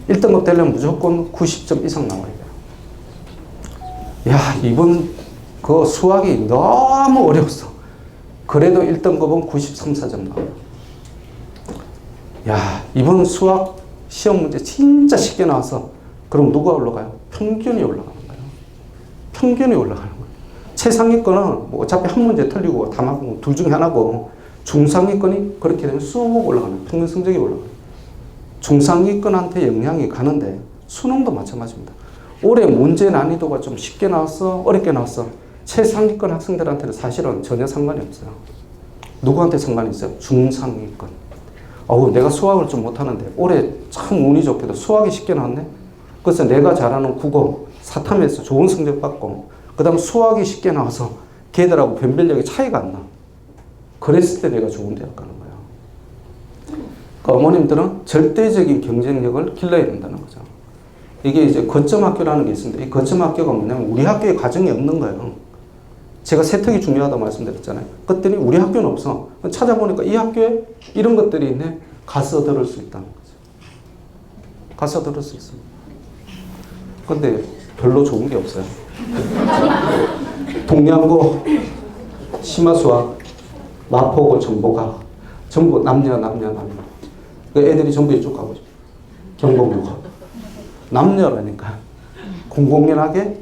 1등급 되려면 무조건 90점 이상 나와야 돼요. 야 이번 그 수학이 너무 어려웠어. 그래도 1등급은 93, 4점 나와요. 야 이번 수학 시험 문제 진짜 쉽게 나와서 그럼 누가 올라가요? 평균이 올라가는 거예요. 평균이 올라가는 거예요. 최상위권은 뭐 어차피 한 문제 틀리고 다 맞고 둘 중에 하나고 중상위권이 그렇게 되면 쑥 올라가는 거예요. 평균 성적이 올라가요. 중상위권한테 영향이 가는데 수능도 마찬가지입니다. 올해 문제 난이도가 좀 쉽게 나왔어? 어렵게 나왔어? 최상위권 학생들한테는 사실은 전혀 상관이 없어요. 누구한테 상관이 있어요? 중상위권. 내가 수학을 좀 못하는데 올해 참 운이 좋게도 수학이 쉽게 나왔네. 그래서 내가 잘하는 국어, 사탐에서 좋은 성적 받고 그 다음 수학이 쉽게 나와서 걔들하고 변별력이 차이가 안 나. 그랬을 때 내가 좋은 대학 가는 거야. 그러니까 어머님들은 절대적인 경쟁력을 길러야 된다는 거죠. 이게 이제 거점 학교라는 게 있습니다. 이 거점 학교가 뭐냐면 우리 학교에 과정이 없는 거예요. 제가 세특이 중요하다고 말씀드렸잖아요. 그랬더니 우리 학교는 없어. 찾아보니까 이 학교에 이런 것들이 있네. 가서 들을 수 있다는 거죠. 가서 들을 수 있습니다. 근데 별로 좋은 게 없어요. 동양고, 심화수학, 마포고, 정보가 전부 남녀. 그 애들이 전부 이쪽 가고 싶어. 경복여고. 남녀라니까. 공공연하게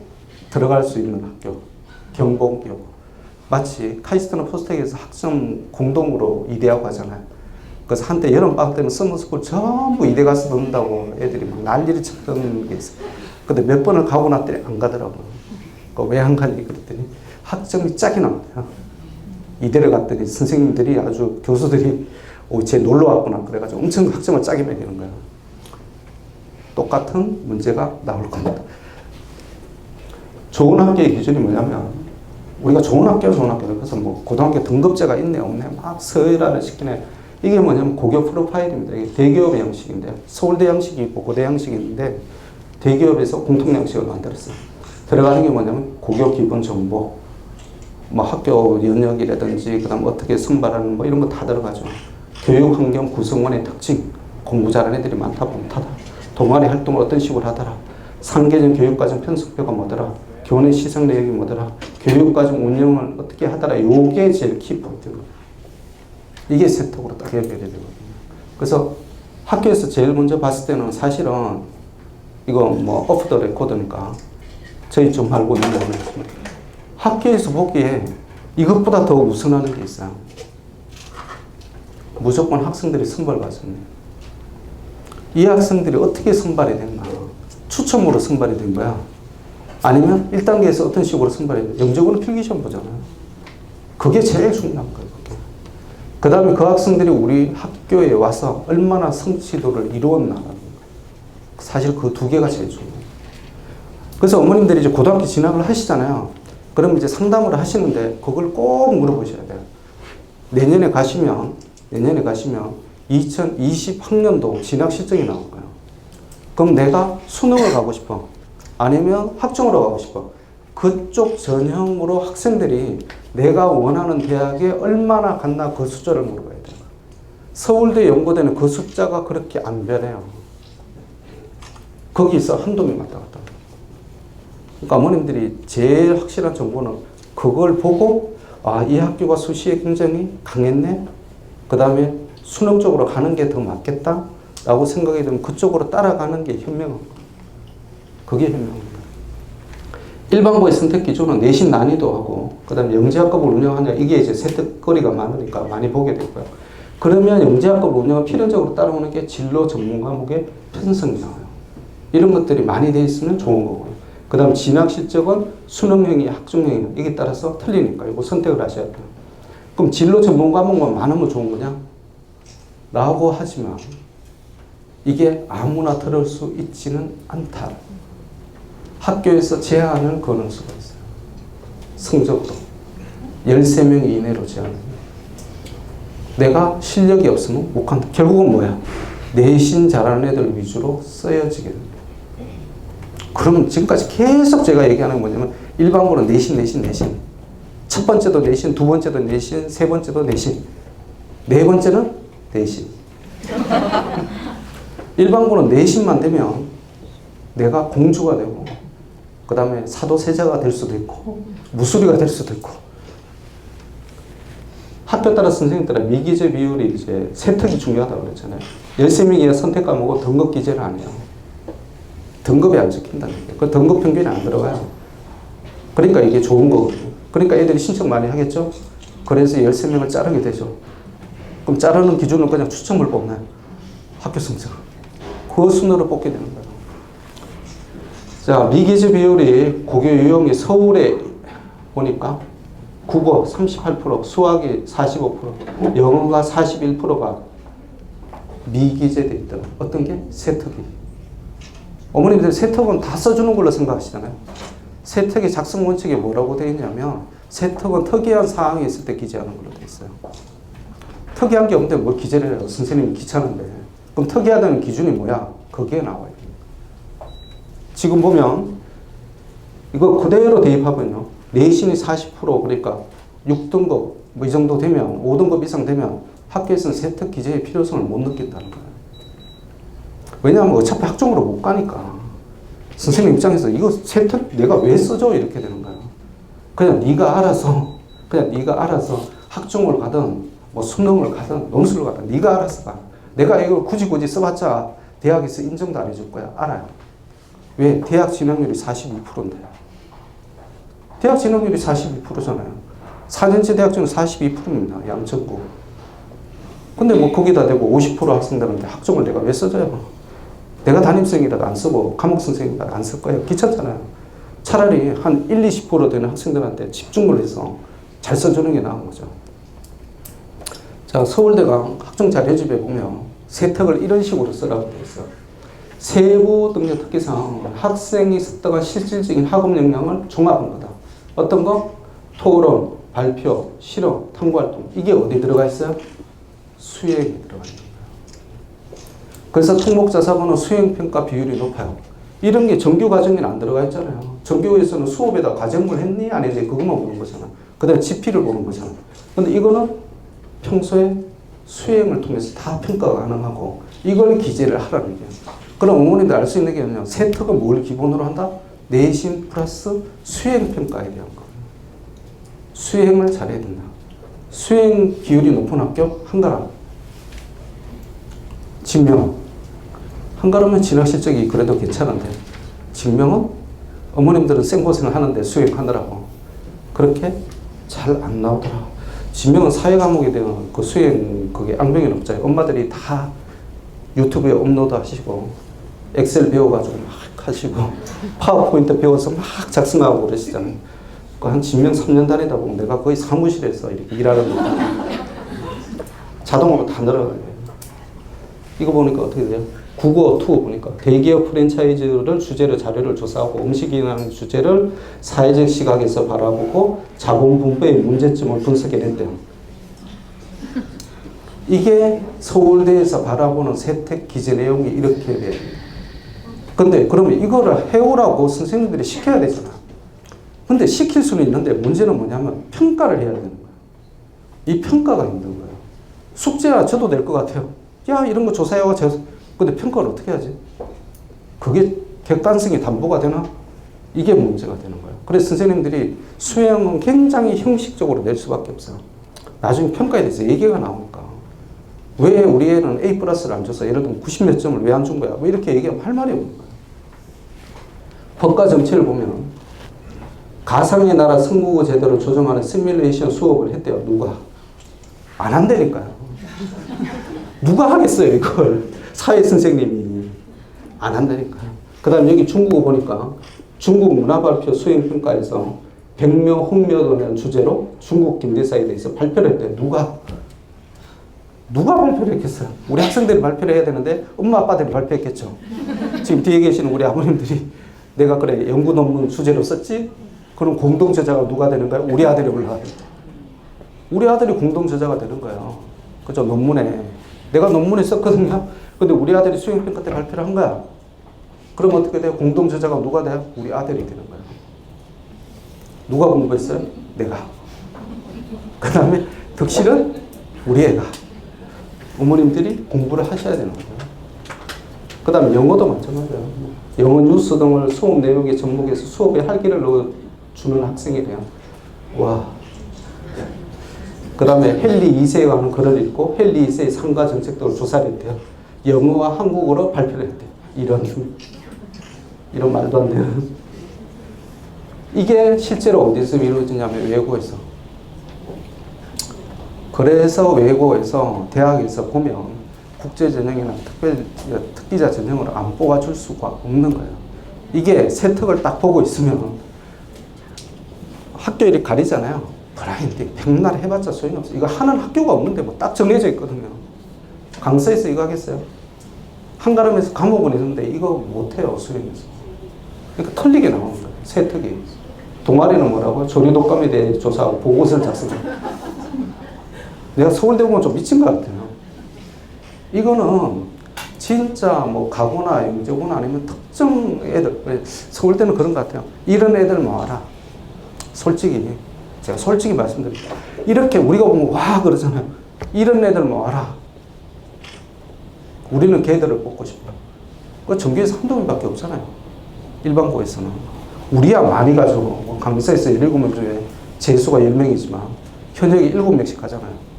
들어갈 수 있는 학교. 경복여고. 마치 카이스트나 포스텍에서 학점 공동으로 이대하고 하잖아요. 그래서 한때 여름방학 때는 서머스쿨 전부 이대 가서 넣는다고 애들이 막 난리를 쳤던 게 있어요. 근데 몇 번을 가고 났더니 안 가더라고요. 왜 안 가니 그랬더니 학점이 짝이 나왔대요. 이대를 갔더니 선생님들이 아주 교수들이 쟤 놀러 왔구나 그래가지고 엄청 학점을 짜게 매기는 거예요. 똑같은 문제가 나올 겁니다. 좋은 학교의 기준이 뭐냐면 우리가 좋은 학교. 그래서 뭐 고등학교 등급제가 있네 없네 막 서열화를 시키네. 이게 뭐냐면 고교 프로파일입니다. 이게 대기업의 양식인데 서울대 양식이 있고 고대 양식이 있는데 대기업에서 공통 양식을 만들었어요. 들어가는 게 뭐냐면 고교 기본 정보, 뭐 학교 연역이라든지 그다음 어떻게 선발하는 뭐 이런 거 다 들어가죠. 교육 환경 구성원의 특징, 공부 잘하는 애들이 많다 못하다, 동아리 활동을 어떤 식으로 하더라, 상계전 교육과정 편성표가 뭐더라, 교내 시상 내역이 뭐더라, 교육과정 운영을 어떻게 하더라. 요게 제일 키포인트거든요. 이게 세탁으로 딱 연결이 되거든요. 그래서 학교에서 제일 먼저 봤을 때는 사실은 이거 뭐 오프 더 레코드니까 저희 좀 알고 있는 거 보겠습니다. 학교에서 보기에 이것보다 더 우선하는 게 있어요. 무조건 학생들이 선발 과정이에요. 이 학생들이 어떻게 선발이 됐나? 추첨으로 선발이 된 거야? 아니면 1단계에서 어떤 식으로 선발이 됐나? 영적으로 필기시험 보잖아요. 그게 제일 중요한 거예요. 그 다음에 그 학생들이 우리 학교에 와서 얼마나 성취도를 이루었나라는 거예요. 사실 그 두 개가 제일 중요해요. 그래서 어머님들이 이제 고등학교 진학을 하시잖아요. 그럼 이제 상담을 하시는데 그걸 꼭 물어보셔야 돼요. 내년에 가시면 2020학년도 진학 실적이 나올 거예요. 그럼 내가 수능을 가고 싶어? 아니면 학종으로 가고 싶어? 그쪽 전형으로 학생들이 내가 원하는 대학에 얼마나 갔나 그 숫자를 물어봐야 돼요. 서울대 연고대는 그 숫자가 그렇게 안 변해요. 거기서 한두 명 왔다 갔다. 그러니까 어머님들이 제일 확실한 정보는 그걸 보고 이 학교가 수시에 굉장히 강했네. 그 다음에 수능 쪽으로 가는 게 더 맞겠다 라고 생각이 되면 그쪽으로 따라가는 게 현명한 거예요. 그게 현명합니다. 일반고의 선택 기준은 내신 난이도하고 그다음에 영재학급을 운영하냐 이게 이제 세특거리가 많으니까 많이 보게 되고요. 그러면 영재학급을 운영은 필연적으로 따라오는 게 진로 전문 과목의 편성이 나와요. 이런 것들이 많이 돼 있으면 좋은 거고요. 그 다음 진학 실적은 수능형이 학종형이 이게 따라서 틀리니까 이거 선택을 하셔야 돼요. 그럼 진로 전문 과목만 많으면 좋은 거냐? 라고 하지만 이게 아무나 들을 수 있지는 않다. 학교에서 제한을 거는 수가 있어요. 성적도 13명 이내로 제한합니다. 내가 실력이 없으면 못 간다. 결국은 뭐야? 내신 잘하는 애들 위주로 쓰여지게 됩니다. 그러면 지금까지 계속 제가 얘기하는 건 뭐냐면 일반고는 내신. 첫 번째도 내신, 두 번째도 내신, 세 번째도 내신, 네 번째는 내신. 일반고는 내신만 되면 내가 공주가 되고 그 다음에 사도세자가 될 수도 있고 무술이가 될 수도 있고 학교 따라 선생님 따라 미기재 비율이 이제 세특이 중요하다고 그랬잖아요. 13명 이하 선택 과목은 등급 기재를 안 해요. 등급이 안 적힌다는 거예요. 그 등급 평균이 안 들어가요. 그러니까 이게 좋은 거거든요. 그러니까 애들이 신청 많이 하겠죠. 그래서 13명을 자르게 되죠. 그럼 자르는 기준은 그냥 추첨을 뽑나요? 학교 성적. 그 순으로 뽑게 되는 거예요. 자, 미기재 비율이 고교 유형이 서울에 보니까 국어 38%, 수학이 45%, 영어가 41%가 미기재돼 있더라. 어떤 게? 세특이. 어머님들 세특은 다 써주는 걸로 생각하시잖아요. 세특의 작성 원칙에 뭐라고 되어 있냐면 세특은 특이한 사항이 있을 때 기재하는 걸로 되어 있어요. 특이한 게 없는데 뭘 기재를 해요? 선생님이 귀찮은데. 그럼 특이하다는 기준이 뭐야? 거기에 나와요. 지금 보면 이거 그대로 대입하면요. 내신이 40% 그러니까 6등급 뭐 이 정도 되면 5등급 이상 되면 학교에서는 세특 기재의 필요성을 못 느낀다는 거예요. 왜냐하면 어차피 학종으로 못 가니까 선생님 입장에서 이거 세특 내가 왜 써줘 이렇게 되는 거예요. 그냥 네가 알아서 학종을 가든 뭐 수능을 가든 논술을 가든 네가 알아서 가. 내가 이걸 굳이 써봤자 대학에서 인정도 안 해줄 거야. 알아요. 왜? 대학 진학률이 42%인데요. 대학 진학률이 42%잖아요. 4년제 대학교는 42%입니다. 양천구. 근데 뭐 거기다 대고 50% 학생들한테 학종을 내가 왜 써줘요? 내가 담임선생이라도 안 쓰고 과목 선생님이라도 안 쓸 거예요. 귀찮잖아요. 차라리 한 1, 20% 되는 학생들한테 집중을 해서 잘 써주는 게 나은 거죠. 자, 서울대가 학종 자료집에 보면 세특을 이런 식으로 쓰라고 되어 있어요. 세부 등록 특기사항, 학생이 습득한 실질적인 학업 역량을 종합한 거다. 어떤 거? 토론, 발표, 실험, 탐구활동. 이게 어디 들어가 있어요? 수행에 들어가 있는 거예요. 그래서 특목자사고는 수행평가 비율이 높아요. 이런 게 정규 과정에는 안 들어가 있잖아요. 정규에서는 수업에다 과정을 했니? 안 했니? 그것만 보는 거잖아. 그 다음에 지필을 보는 거잖아. 근데 이거는 평소에 수행을 통해서 다 평가가 가능하고 이걸 기재를 하라는 거예요. 그럼 어머님들 알 수 있는 게 뭐냐면 세특은 뭘 기본으로 한다? 내신 플러스 수행평가에 대한 거. 수행을 잘해야 된다. 수행 비율이 높은 학교 한가람. 진명. 한가람은 진학 실적이 그래도 괜찮은데 진명은 어머님들은 생고생을 하는데 수행하느라고 그렇게 잘 안 나오더라. 진명은 사회 과목에 대한 그 수행 그게 악명이 높잖아요. 엄마들이 다 유튜브에 업로드 하시고 엑셀 배워가지고 막 하시고 파워포인트 배워서 막 작성하고 그러시잖아요. 한 진명 3년 다니다 보면 내가 거의 사무실에서 이렇게 일하는 거 자동으로 다 늘어가요. 이거 보니까 어떻게 돼요? 국어 2 보니까 대기업 프랜차이즈를 주제로 자료를 조사하고 음식이라는 주제를 사회적 시각에서 바라보고 자본 분배의 문제점을 분석해냈대요. 이게 서울대에서 바라보는 세특 기재 내용이 이렇게 돼요. 근데 그러면 이거를 해오라고 선생님들이 시켜야 되잖아. 근데 시킬 수는 있는데 문제는 뭐냐면 평가를 해야 되는 거예요. 이 평가가 힘든 거예요. 숙제야 저도 낼 것 같아요. 야 이런 거 조사해와. 근데 평가를 어떻게 하지? 그게 객관성이 담보가 되나? 이게 문제가 되는 거예요. 그래서 선생님들이 수행은 굉장히 형식적으로 낼 수밖에 없어요. 나중에 평가에 대해서 얘기가 나오니까. 왜 우리 애는 A 플러스를 안 줘서 예를 들면 90 몇 점을 왜 안 준 거야? 뭐 이렇게 얘기하면 할 말이 없는 거예요. 법과 정치를 보면 가상의 나라 선거구 제도를 조정하는 시뮬레이션 수업을 했대요. 누가? 안 한다니까요. 누가 하겠어요, 이걸. 사회 선생님이. 안 한다니까요. 그 다음 여기 중국어 보니까 중국 문화발표 수행평가에서 백묘, 홍묘도라는 주제로 중국 김대사에 대해서 발표를 했대요. 누가 발표를 했겠어요? 우리 학생들이 발표를 해야 되는데 엄마 아빠들이 발표했겠죠. 지금 뒤에 계시는 우리 아버님들이 내가 그래 연구 논문 주제로 썼지? 그럼 공동 저자가 누가 되는 거야? 우리 아들이 올라가요. 우리 아들이 공동 저자가 되는 거예요. 그죠? 논문에. 내가 논문에 썼거든요. 근데 우리 아들이 수행평가 때 발표를 한 거야. 그럼 어떻게 돼요? 공동 저자가 누가 돼요? 우리 아들이 되는 거예요. 누가 공부했어요? 내가. 그 다음에 득실은 우리 애가. 어머님들이 공부를 하셔야 되는 거예요. 그 다음에 영어도 마찬가지예요. 영어 뉴스 등을 수업 내용의 접목해서 수업에 활기를 넣어주는 학생이래요. 와. 그 다음에 헨리 2세에 관한 글을 읽고 헨리 2세의 상가 정책 등을 조사를 했대요. 영어와 한국어로 발표를 했대요. 이런 말도 안 되는. 이게 실제로 어디서 이루어지냐면 외국에서. 그래서 외국에서 대학에서 보면 국제전형이나 특기자 전형을 안 뽑아줄 수가 없는 거예요. 이게 세특을 딱 보고 있으면 학교 이렇게 가리잖아요. 브라인딩, 백날 해봤자 소용이 없어요. 이거 하는 학교가 없는데 뭐 딱 정해져 있거든요. 강사에서 이거 하겠어요? 한가름에서 과목은 있는데 이거 못해요, 수행에서. 그러니까 틀리게 나오는 거예요, 세특이. 동아리는 뭐라고? 조류독감에 대해 조사하고 보고서를 작성해요. 내가 서울대 보면 좀 미친 것 같아요. 이거는 진짜 뭐 가구나 영재고나 아니면 특정 애들, 서울대는 그런 것 같아요. 이런 애들 모아라. 솔직히, 제가 솔직히 말씀드릴게요. 이렇게 우리가 보면 와 그러잖아요. 이런 애들 모아라. 우리는 걔들을 뽑고 싶어요. 그 전교에서 한두 명밖에 없잖아요. 일반고에서는. 우리야 많이 가지고, 뭐 강사에서 17명 중에 재수가 10명이지만 현역이 7명씩 가잖아요.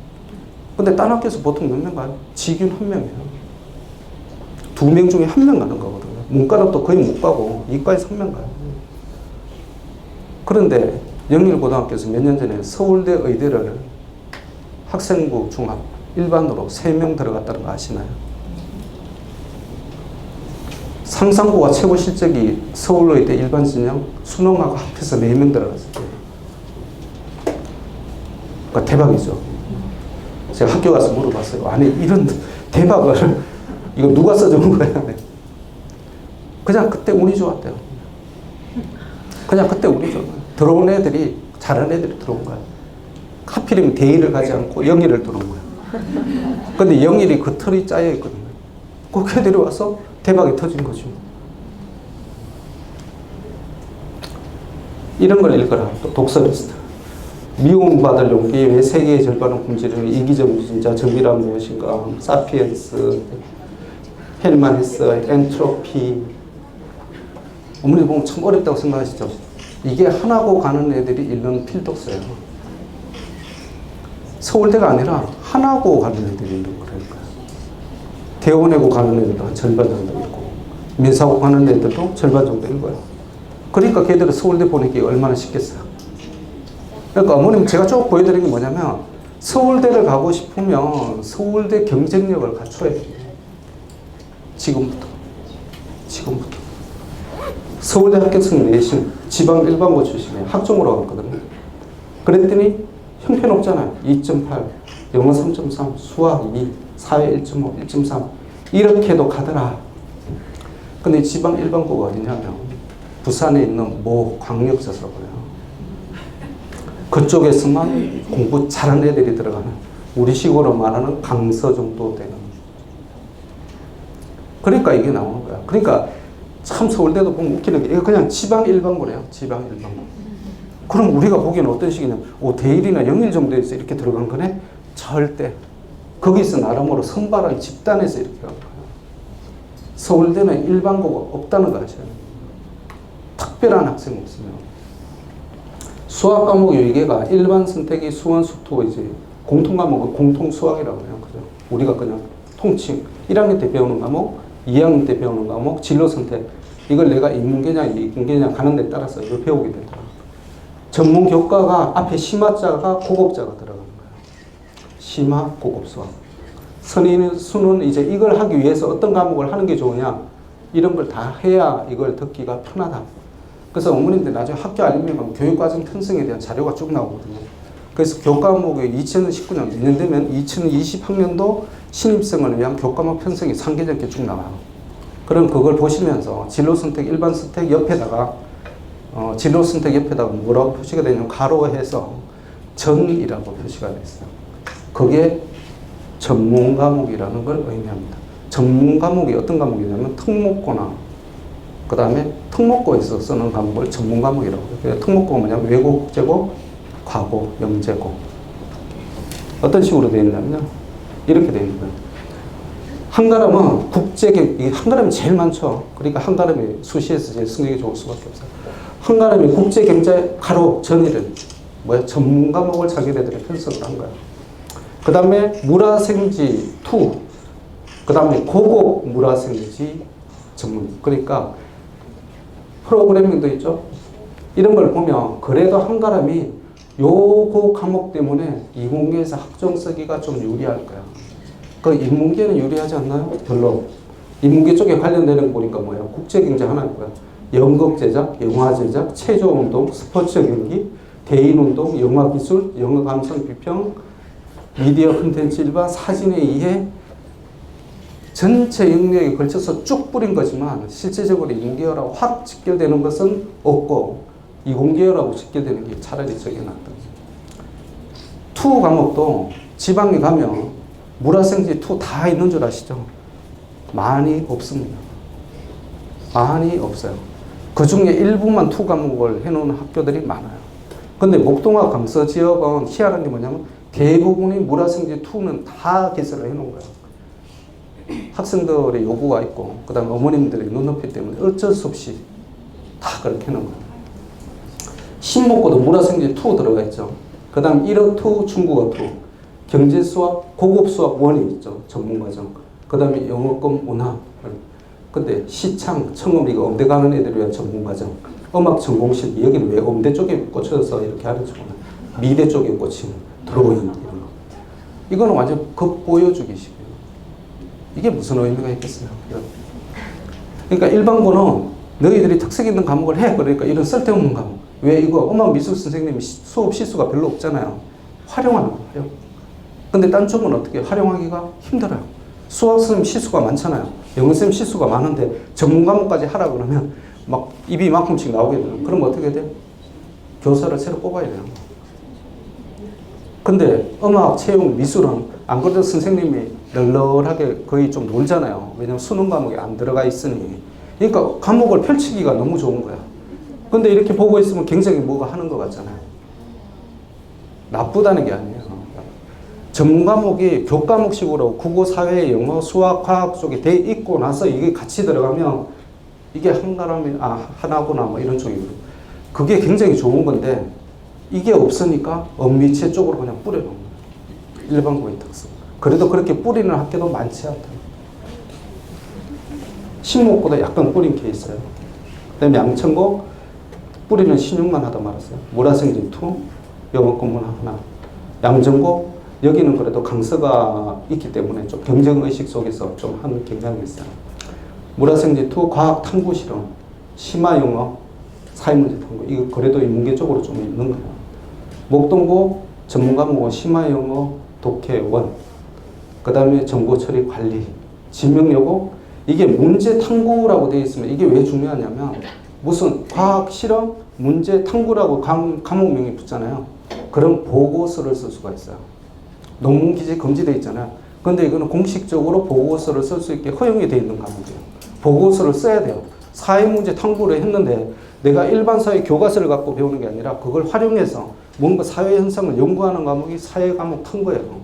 근데 딴 학교에서 보통 몇 명 가요? 직윤 1명이에요. 2명 중에 1명 가는 거거든요. 문과는 또 거의 못 가고 이과에서 1명 가요. 그런데 영일고등학교에서 몇 년 전에 서울대 의대를 학생부 중합 일반으로 3명 들어갔다는 거 아시나요? 상상고가 최고 실적이 서울의대 일반 진영 수능하고 합해서 4명 들어갔어요. 그러니까 대박이죠. 제가 학교 가서 물어봤어요. 아니 이런 대박을 이거 누가 써준 거야? 그냥 그때 운이 좋았대요. 그냥 그때 운이 좋은 거예요. 들어온 애들이 잘하는 애들이 들어온 거예요. 하필이면 대일을 가지 않고 영일을 들어온 거예요. 근데 영일이 그 틀이 짜여 있거든요. 그 애들이 와서 대박이 터진 거죠. 이런 걸 읽어라. 또 독서 리스트. 미움받을 용기, 왜 세계의 절반은 굶주리는 이기적 진짜 정의란 무엇인가, 사피엔스, 헬만 헤스, 엔트로피. 어머니 보면 참 어렵다고 생각하시죠? 이게 하나고 가는 애들이 읽는 필독서예요. 서울대가 아니라 하나고 가는 애들이 읽는 거라니까요. 대원외고 가는 애들도 한 절반 정도 읽고, 민사고 가는 애들도 절반 정도 읽어요. 그러니까 걔들은 서울대 보내기 얼마나 쉽겠어요. 그러니까 어머님 제가 쭉 보여드린 게 뭐냐면 서울대를 가고 싶으면 서울대 경쟁력을 갖춰야 돼요. 지금부터. 서울대 합격생 내신 지방 일반고 출신에 학종으로 갔거든요. 그랬더니 형편없잖아요. 2.8, 영어 3.3, 수학 2, 사회 1.5, 1.3 이렇게도 가더라. 근데 지방 일반고가 어디냐면 부산에 있는 모 광역저서라고 해요. 그쪽에서만 공부 잘하는 애들이 들어가는 우리식으로 말하는 강서 정도 되는. 그러니까 이게 나오는 거야. 그러니까 참 서울대도 보면 웃기는 게 이거 그냥 지방 일반고래요. 지방 일반고. 그럼 우리가 보기에는 어떤 식이냐면 대일이나 영일 정도에서 이렇게 들어간 거네? 절대. 거기서 나름으로 선발한 집단에서 이렇게 간 거예요. 서울대는 일반고가 없다는 거 아셔요. 특별한 학생 없으면. 수학 과목 유의계가 일반 선택이 수원 수토 이제 공통 과목은 공통 수학이라고 해요. 그죠? 우리가 그냥 통칭 1학년 때 배우는 과목, 2학년 때 배우는 과목, 진로 선택 이걸 내가 인문계냐 이공계냐 가는 데 따라서 이걸 배우게 되더라. 전문 교과가 앞에 심화자가 고급자가 들어가는 거예요. 심화, 고급 수학. 선인수는 이제 이걸 하기 위해서 어떤 과목을 하는 게 좋으냐, 이런 걸 다 해야 이걸 듣기가 편하다. 그래서 어머님들 나중에 학교 알림에 가면 교육과정 편성에 대한 자료가 쭉 나오거든요. 그래서 교과목에 2019년 내년 되면 2020학년도 신입생을 위한 교과목 편성이 상계점께 쭉 나와요. 그럼 그걸 보시면서 진로 선택, 일반 선택 옆에다가 진로 선택 옆에다가 뭐라고 표시가 되냐면 가로해서 전이라고 표시가 됐어요. 그게 전문 과목이라는 걸 의미합니다. 전문 과목이 어떤 과목이냐면 특목고나 그 다음에 특목고에서 쓰는 과목을 전문 과목이라고 해요. 특목고가 뭐냐면 외고, 국제고, 과고, 영재고. 어떤 식으로 되어 있냐면요. 이렇게 되어 있는 거예요. 한가람은 한가람이 제일 많죠. 그러니까 한가람이 수시에서 제일 성적이 좋을 수밖에 없어요. 한가람이 국제경제 가로 전일은 전문 과목을 자기네들이 편성을 한 거예요. 그 다음에 물화생지 2, 그 다음에 고급 물화생지 전문. 그러니까 프로그래밍도 있죠. 이런 걸 보면 그래도 한가람이 요거 과목 때문에 인문계에서 학종 쓰기가 좀 유리할 거야. 그 인문계는 유리하지 않나요? 별로. 인문계 쪽에 관련되는 거 보니까 뭐예요? 국제경제 하나 있고요. 연극 제작, 영화 제작, 체조운동, 스포츠 경기, 대인운동, 영화기술, 영어감성 비평, 미디어 콘텐츠 일반, 사진의 이해, 전체 영역에 걸쳐서 쭉 뿌린 거지만 실제적으로 인계열하고 확 직결되는 것은 없고 이공계열하고 직결되는 게 차라리 저게 낫다. 투 과목도 지방에 가면 물화생지 2 다 있는 줄 아시죠? 많이 없습니다. 많이 없어요. 그 중에 일부만 2 과목을 해놓은 학교들이 많아요. 근데 목동과 강서 지역은 희한한 게 뭐냐면 대부분이 물화생지 2는 다 개설을 해놓은 거예요. 학생들의 요구가 있고 그 다음에 어머님들의 눈높이 때문에 어쩔 수 없이 다 그렇게 해놓은 거예요. 신목고도 물화생지 2 들어가 있죠. 그 다음 1어 2, 중국어 2, 경제수학, 고급수학 1이 있죠. 전문과정. 그 다음에 영어권 문화. 근데 시창, 청음 이거 음대 가는 애들을 위한 전문과정. 음악 전공식 여기는 왜 음대 쪽에 꽂혀서 이렇게 하는지 몰라. 미대 쪽에 꽂힌 드로잉 이런 거. 이거는 완전 겉보여주기식이에요. 이게 무슨 의미가 있겠어요? 그러니까 일반고는 너희들이 특색 있는 과목을 해. 그러니까 이런 쓸데없는 과목. 왜 이거 음악 미술 선생님이 수업 시수가 별로 없잖아요. 활용하는 거예요. 근데 딴 쪽은 어떻게 활용하기가 힘들어요. 수학 선생님 시수가 많잖아요. 영어 선생님 시수가 많은데 전문 과목까지 하라 그러면 막 입이 이만큼씩 나오게 돼요. 그럼 어떻게 돼요? 교사를 새로 뽑아야 돼요. 근데 음악, 체육, 미술은 안 그래도 선생님이 널널하게 거의 좀 놀잖아요. 왜냐면 수능 과목이 안 들어가 있으니. 그러니까 과목을 펼치기가 너무 좋은 거야. 근데 이렇게 보고 있으면 굉장히 뭐가 하는 것 같잖아요. 나쁘다는 게 아니에요. 전문 과목이 교과목식으로 국어, 사회, 영어, 수학, 과학 쪽에 돼 있고 나서 이게 같이 들어가면 이게 하나구나 뭐 이런 쪽이고 그게 굉장히 좋은 건데 이게 없으니까 엄미체 쪽으로 그냥 뿌려놓은 거예요. 일반고의 특성. 그래도 그렇게 뿌리는 학교도 많지 않다. 신목고도 약간 뿌린 케이스예요. 그 다음에 양천고 뿌리는 신육만 하다 말았어요. 물화생지 2, 영어권문 하나. 양정고 여기는 그래도 강서가 있기 때문에 좀 경쟁의식 속에서 좀 하는 경향이 있어요. 물화생지 2, 과학 탐구 실험, 심화 영어, 사회문제 탐구. 이거 그래도 인문계 쪽으로 좀 있는 거예요. 목동고 전문 과목은 심화 영어, 독해 1. 그 다음에 정보 처리 관리, 지명여고. 이게 문제 탐구라고 되어 있으면 이게 왜 중요하냐면 무슨 과학 실험, 문제 탐구라고 과목명이 붙잖아요. 그럼 보고서를 쓸 수가 있어요. 논문 기재 금지되어 있잖아요. 근데 이거는 공식적으로 보고서를 쓸 수 있게 허용이 되어 있는 과목이에요. 보고서를 써야 돼요. 사회문제 탐구를 했는데 내가 일반 사회 교과서를 갖고 배우는 게 아니라 그걸 활용해서 뭔가 사회 현상을 연구하는 과목이 사회 과목 탐구예요.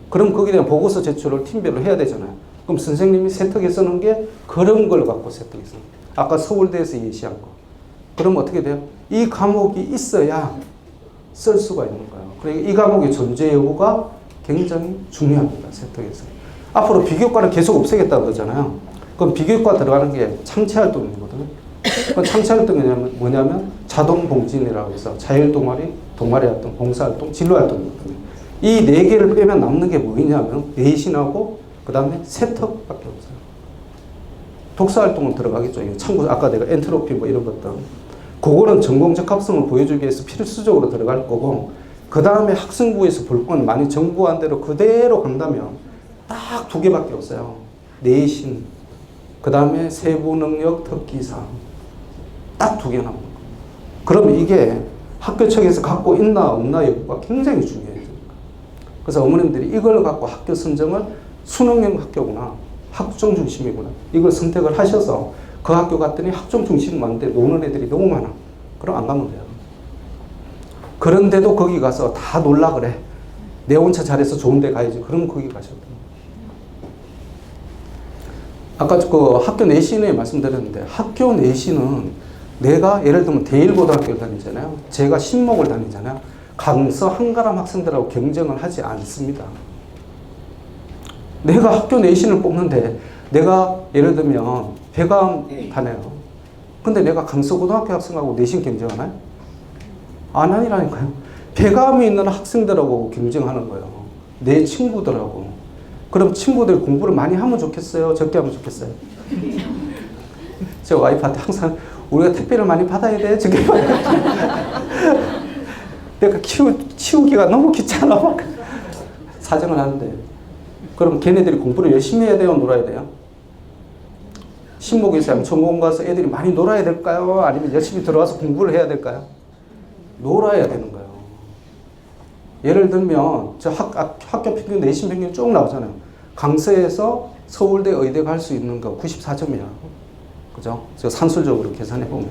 그럼 거기에 대한 보고서 제출을 팀별로 해야 되잖아요. 그럼 선생님이 세특에 쓰는 게 그런 걸 갖고 세특에 써요. 아까 서울대에서 예시한 거. 그럼 어떻게 돼요? 이 과목이 있어야 쓸 수가 있는 거예요. 그러니까 이 과목의 존재 여부가 굉장히 중요합니다. 세특에서. 앞으로 비교과를 계속 없애겠다고 그러잖아요. 그럼 비교과 들어가는 게 창체활동이거든요. 그 창체활동이 뭐냐면 자동봉진이라고 해서 자율동아리, 동아리활동, 봉사활동, 진로활동이거든요. 이 네 개를 빼면 남는 게 뭐냐면 내신하고 그 다음에 세턱밖에 없어요. 독서활동은 들어가겠죠. 참고 아까 내가 엔트로피 뭐 이런 것들. 그거는 전공적 합성을 보여주기 위해서 필수적으로 들어갈 거고, 그 다음에 학생부에서 볼 건 많이 정부한 대로 그대로 간다면 딱 두 개밖에 없어요. 내신, 그 다음에 세부능력 특기사항. 딱 두 개 남는 거예요. 그럼 이게 학교 측에서 갖고 있나 없나 여부가 굉장히 중요해요. 그래서 어머님들이 이걸 갖고 학교 선정을 수능형 학교구나, 학종 중심이구나, 이걸 선택을 하셔서 그 학교 갔더니 학종 중심 맞는데 노는 애들이 너무 많아. 그럼 안 가면 돼요. 그런데도 거기 가서 다 놀라 그래. 내 혼자 잘해서 좋은 데 가야지. 그럼 거기 가셔도 돼요. 아까 그 학교 내신에 말씀드렸는데, 학교 내신은 내가 예를 들면 대일고등학교를 다니잖아요. 제가 신목을 다니잖아요. 강서 한가람 학생들하고 경쟁을 하지 않습니다. 내가 학교 내신을 뽑는데, 내가 예를 들면 배감 다녀요. 근데 내가 강서고등학교 학생하고 내신 경쟁하나요? 안 하니라니까요. 배감이 있는 학생들하고 경쟁하는 거예요. 내 친구들하고. 그럼 친구들 공부를 많이 하면 좋겠어요? 적게 하면 좋겠어요? 제 와이프한테 항상 우리가 택배를 많이 받아야 돼? 적게 받아야 돼? 내가 키우기가 너무 귀찮아. 막 사정을 하는데. 그럼 걔네들이 공부를 열심히 해야 돼요? 놀아야 돼요? 신목에서 양천공원 가서 애들이 많이 놀아야 될까요? 아니면 열심히 들어와서 공부를 해야 될까요? 놀아야 되는 거예요. 예를 들면 저 학교 평균, 내신 평균 쭉 나오잖아요. 강서에서 서울대 의대 갈 수 있는 거 94점이야. 그죠? 저 산술적으로 계산해 보면.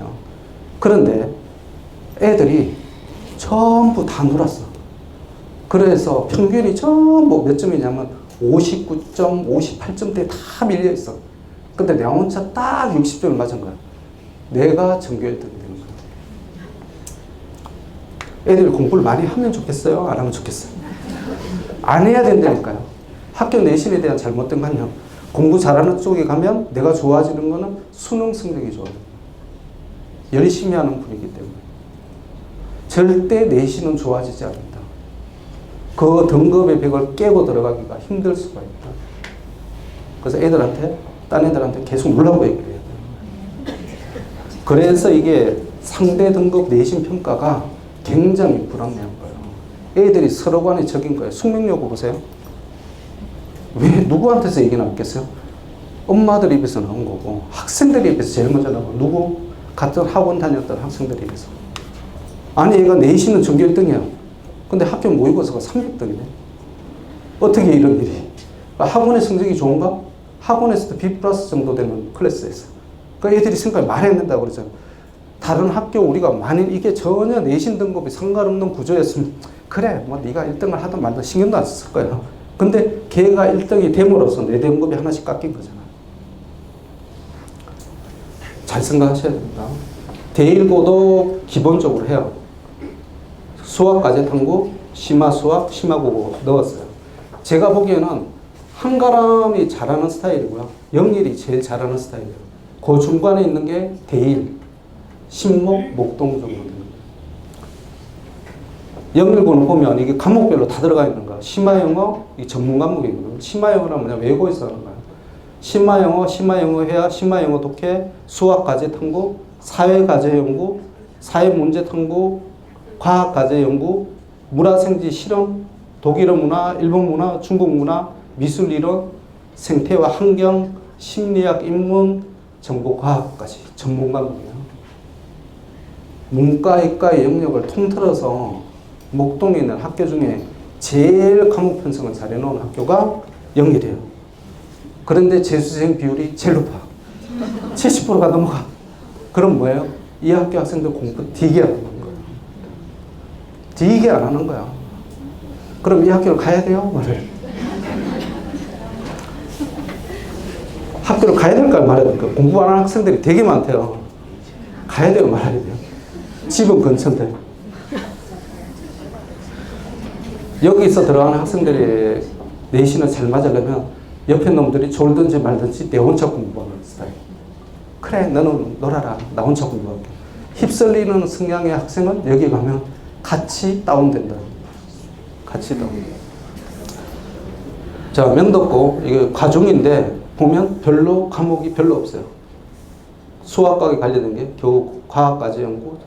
그런데 애들이 전부 다 놀았어. 그래서 평균이 전부 몇 점이냐면 59점, 58점대에 다 밀려 있어. 근데 내가 혼자 딱 60점을 맞은 거야. 내가 전교 1등이 되는 거야. 애들 공부를 많이 하면 좋겠어요? 안 하면 좋겠어요? 안 해야 된다니까요. 학교 내신에 대한 잘못된 관념. 공부 잘하는 쪽에 가면 내가 좋아지는 거는 수능 성적이 좋아요. 열심히 하는 분이기 때문에. 절대 내신은 좋아지지 않는다. 그 등급의 벽을 깨고 들어가기가 힘들 수가 있다. 그래서 애들한테, 딴 애들한테 계속 놀라고 얘기를 해야 돼요. 그래서 이게 상대 등급 내신 평가가 굉장히 불합리한 거예요. 애들이 서로 간에 적인 거예요. 숙명여고 보세요. 왜 누구한테서 얘기 나왔겠어요? 엄마들 입에서 나온 거고, 학생들 입에서 제일 먼저 나오고, 누구? 같은 학원 다녔던 학생들 입에서. 아니 얘가 내신은 전교 1등이야. 근데 학교 모의고사가 300등이네. 어떻게 이런 일이? 학원의 성적이 좋은가? 학원에서도 B+ 정도 되는 클래스에서. 그 애들이 생각을 말해야 된다고 그러죠. 다른 학교 우리가 만일 이게 전혀 내신 등급이 상관없는 구조였으면 그래 뭐 네가 1등을 하든 말든 신경도 안 썼을 거예요. 근데 걔가 1등이 됨으로써 내 등급이 하나씩 깎인 거잖아. 잘 생각하셔야 됩니다. 대일고도 기본적으로 해요. 수학과제 탐구, 심화수학, 심화국어 넣었어요. 제가 보기에는 한가람이 잘하는 스타일이고요. 영일이 제일 잘하는 스타일이에요. 그 중간에 있는 게 대일, 신목, 목동 정도 되는 거예요. 영일고는 보면 이게 과목별로 다 들어가 있는 거예요. 심화영어, 이 전문 과목이거든요. 심화영어는 뭐냐, 외고에서 하는 거예요. 심화영어, 심화영어 해야 심화영어 독해, 수학과제 탐구, 사회과제 연구, 사회문제 탐구, 과학과제 연구, 문화생지 실험, 독일어 문화, 일본 문화, 중국 문화, 미술이론, 생태와 환경, 심리학, 인문, 정보과학까지 전문 과목이에요. 문과의과의 영역을 통틀어서 목동에 있는 학교 중에 제일 과목 편성을 잘 해놓은 학교가 영일이에요. 그런데 재수생 비율이 제일 높아. 70%가 넘어가. 그럼 뭐예요? 이 학교 학생들 공부 되게 안 하는 거예요. 되게 안 하는 거야. 그럼 이 학교를 가야 돼요? 말아요. 학교를 가야 될까 말아야 될까? 공부 안 하는 학생들이 되게 많대요. 가야 돼요? 말아야 돼요? 집은 근처인데. 여기서 들어가는 학생들의 내신을 잘 맞으려면 옆에 놈들이 졸든지 말든지 내 혼자 공부하는 스타일. 그래 너는 놀아라. 나 혼자 공부할게. 휩쓸리는 성향의 학생은 여기 가면 같이 다운된다. 같이 다운. 자, 명덕고 이게 과중인데 보면 별로 과목이 별로 없어요. 수학과에 관련된 게 겨우 과학까지 연구,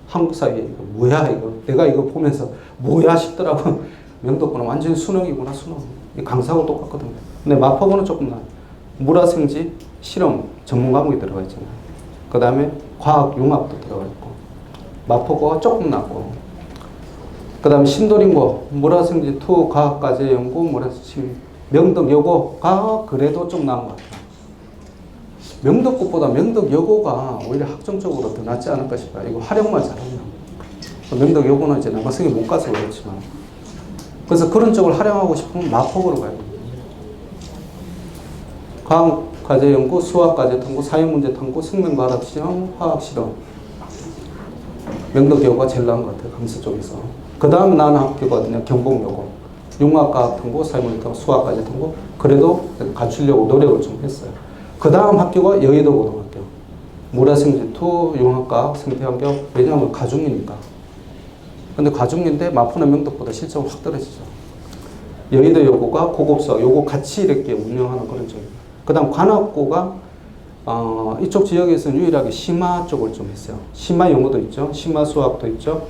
한국사회 이거 뭐야 이거. 내가 이거 보면서 뭐야 싶더라고. 명덕고는 완전히 수능이구나 수능. 강사하고 똑같거든요. 근데 마포고는 조금 나아요. 물화생지, 실험, 전문 과목이 들어가 있잖아요. 그 다음에 과학, 융합도 들어가 있고 마포고가 조금 낫고 그 다음에 신도림고, 물화생지, 투, 과학까지 연구, 물화생지, 명덕여고가 그래도 좀 나은 것 같아요. 명덕고보다 명덕여고가 오히려 학점적으로 더 낫지 않을까 싶어요. 이거 활용만 잘하면. 명덕여고는 이제 남학생이 못 가서 그렇지만. 그래서 그런 쪽을 활용하고 싶으면 마포고로 가야 돼요. 과학과제 연구, 수학과제 탐구, 사회문제 탐구, 생명과학시험, 화학실험. 명덕여고가 제일 나은 것 같아요. 강서 쪽에서. 그 다음 나은 학교거든요. 경복여고. 융합과학 탐구, 사회문제 탐구, 수학과제 탐구. 그래도 갖추려고 노력을 좀 했어요. 그 다음 학교가 여의도 고등학교. 물화생지투, 융합과학, 생태환경. 왜냐하면 가중이니까. 근데 가중인데 마포는 명덕보다 실적은 확 떨어지죠. 여의도 여고가 고급수학, 요거 같이 이렇게 운영하는 그런 쪽이에요. 그 다음 관악고가 이쪽 지역에서는 유일하게 심화 쪽을 좀 했어요. 심화 연구도 있죠. 심화 수학도 있죠.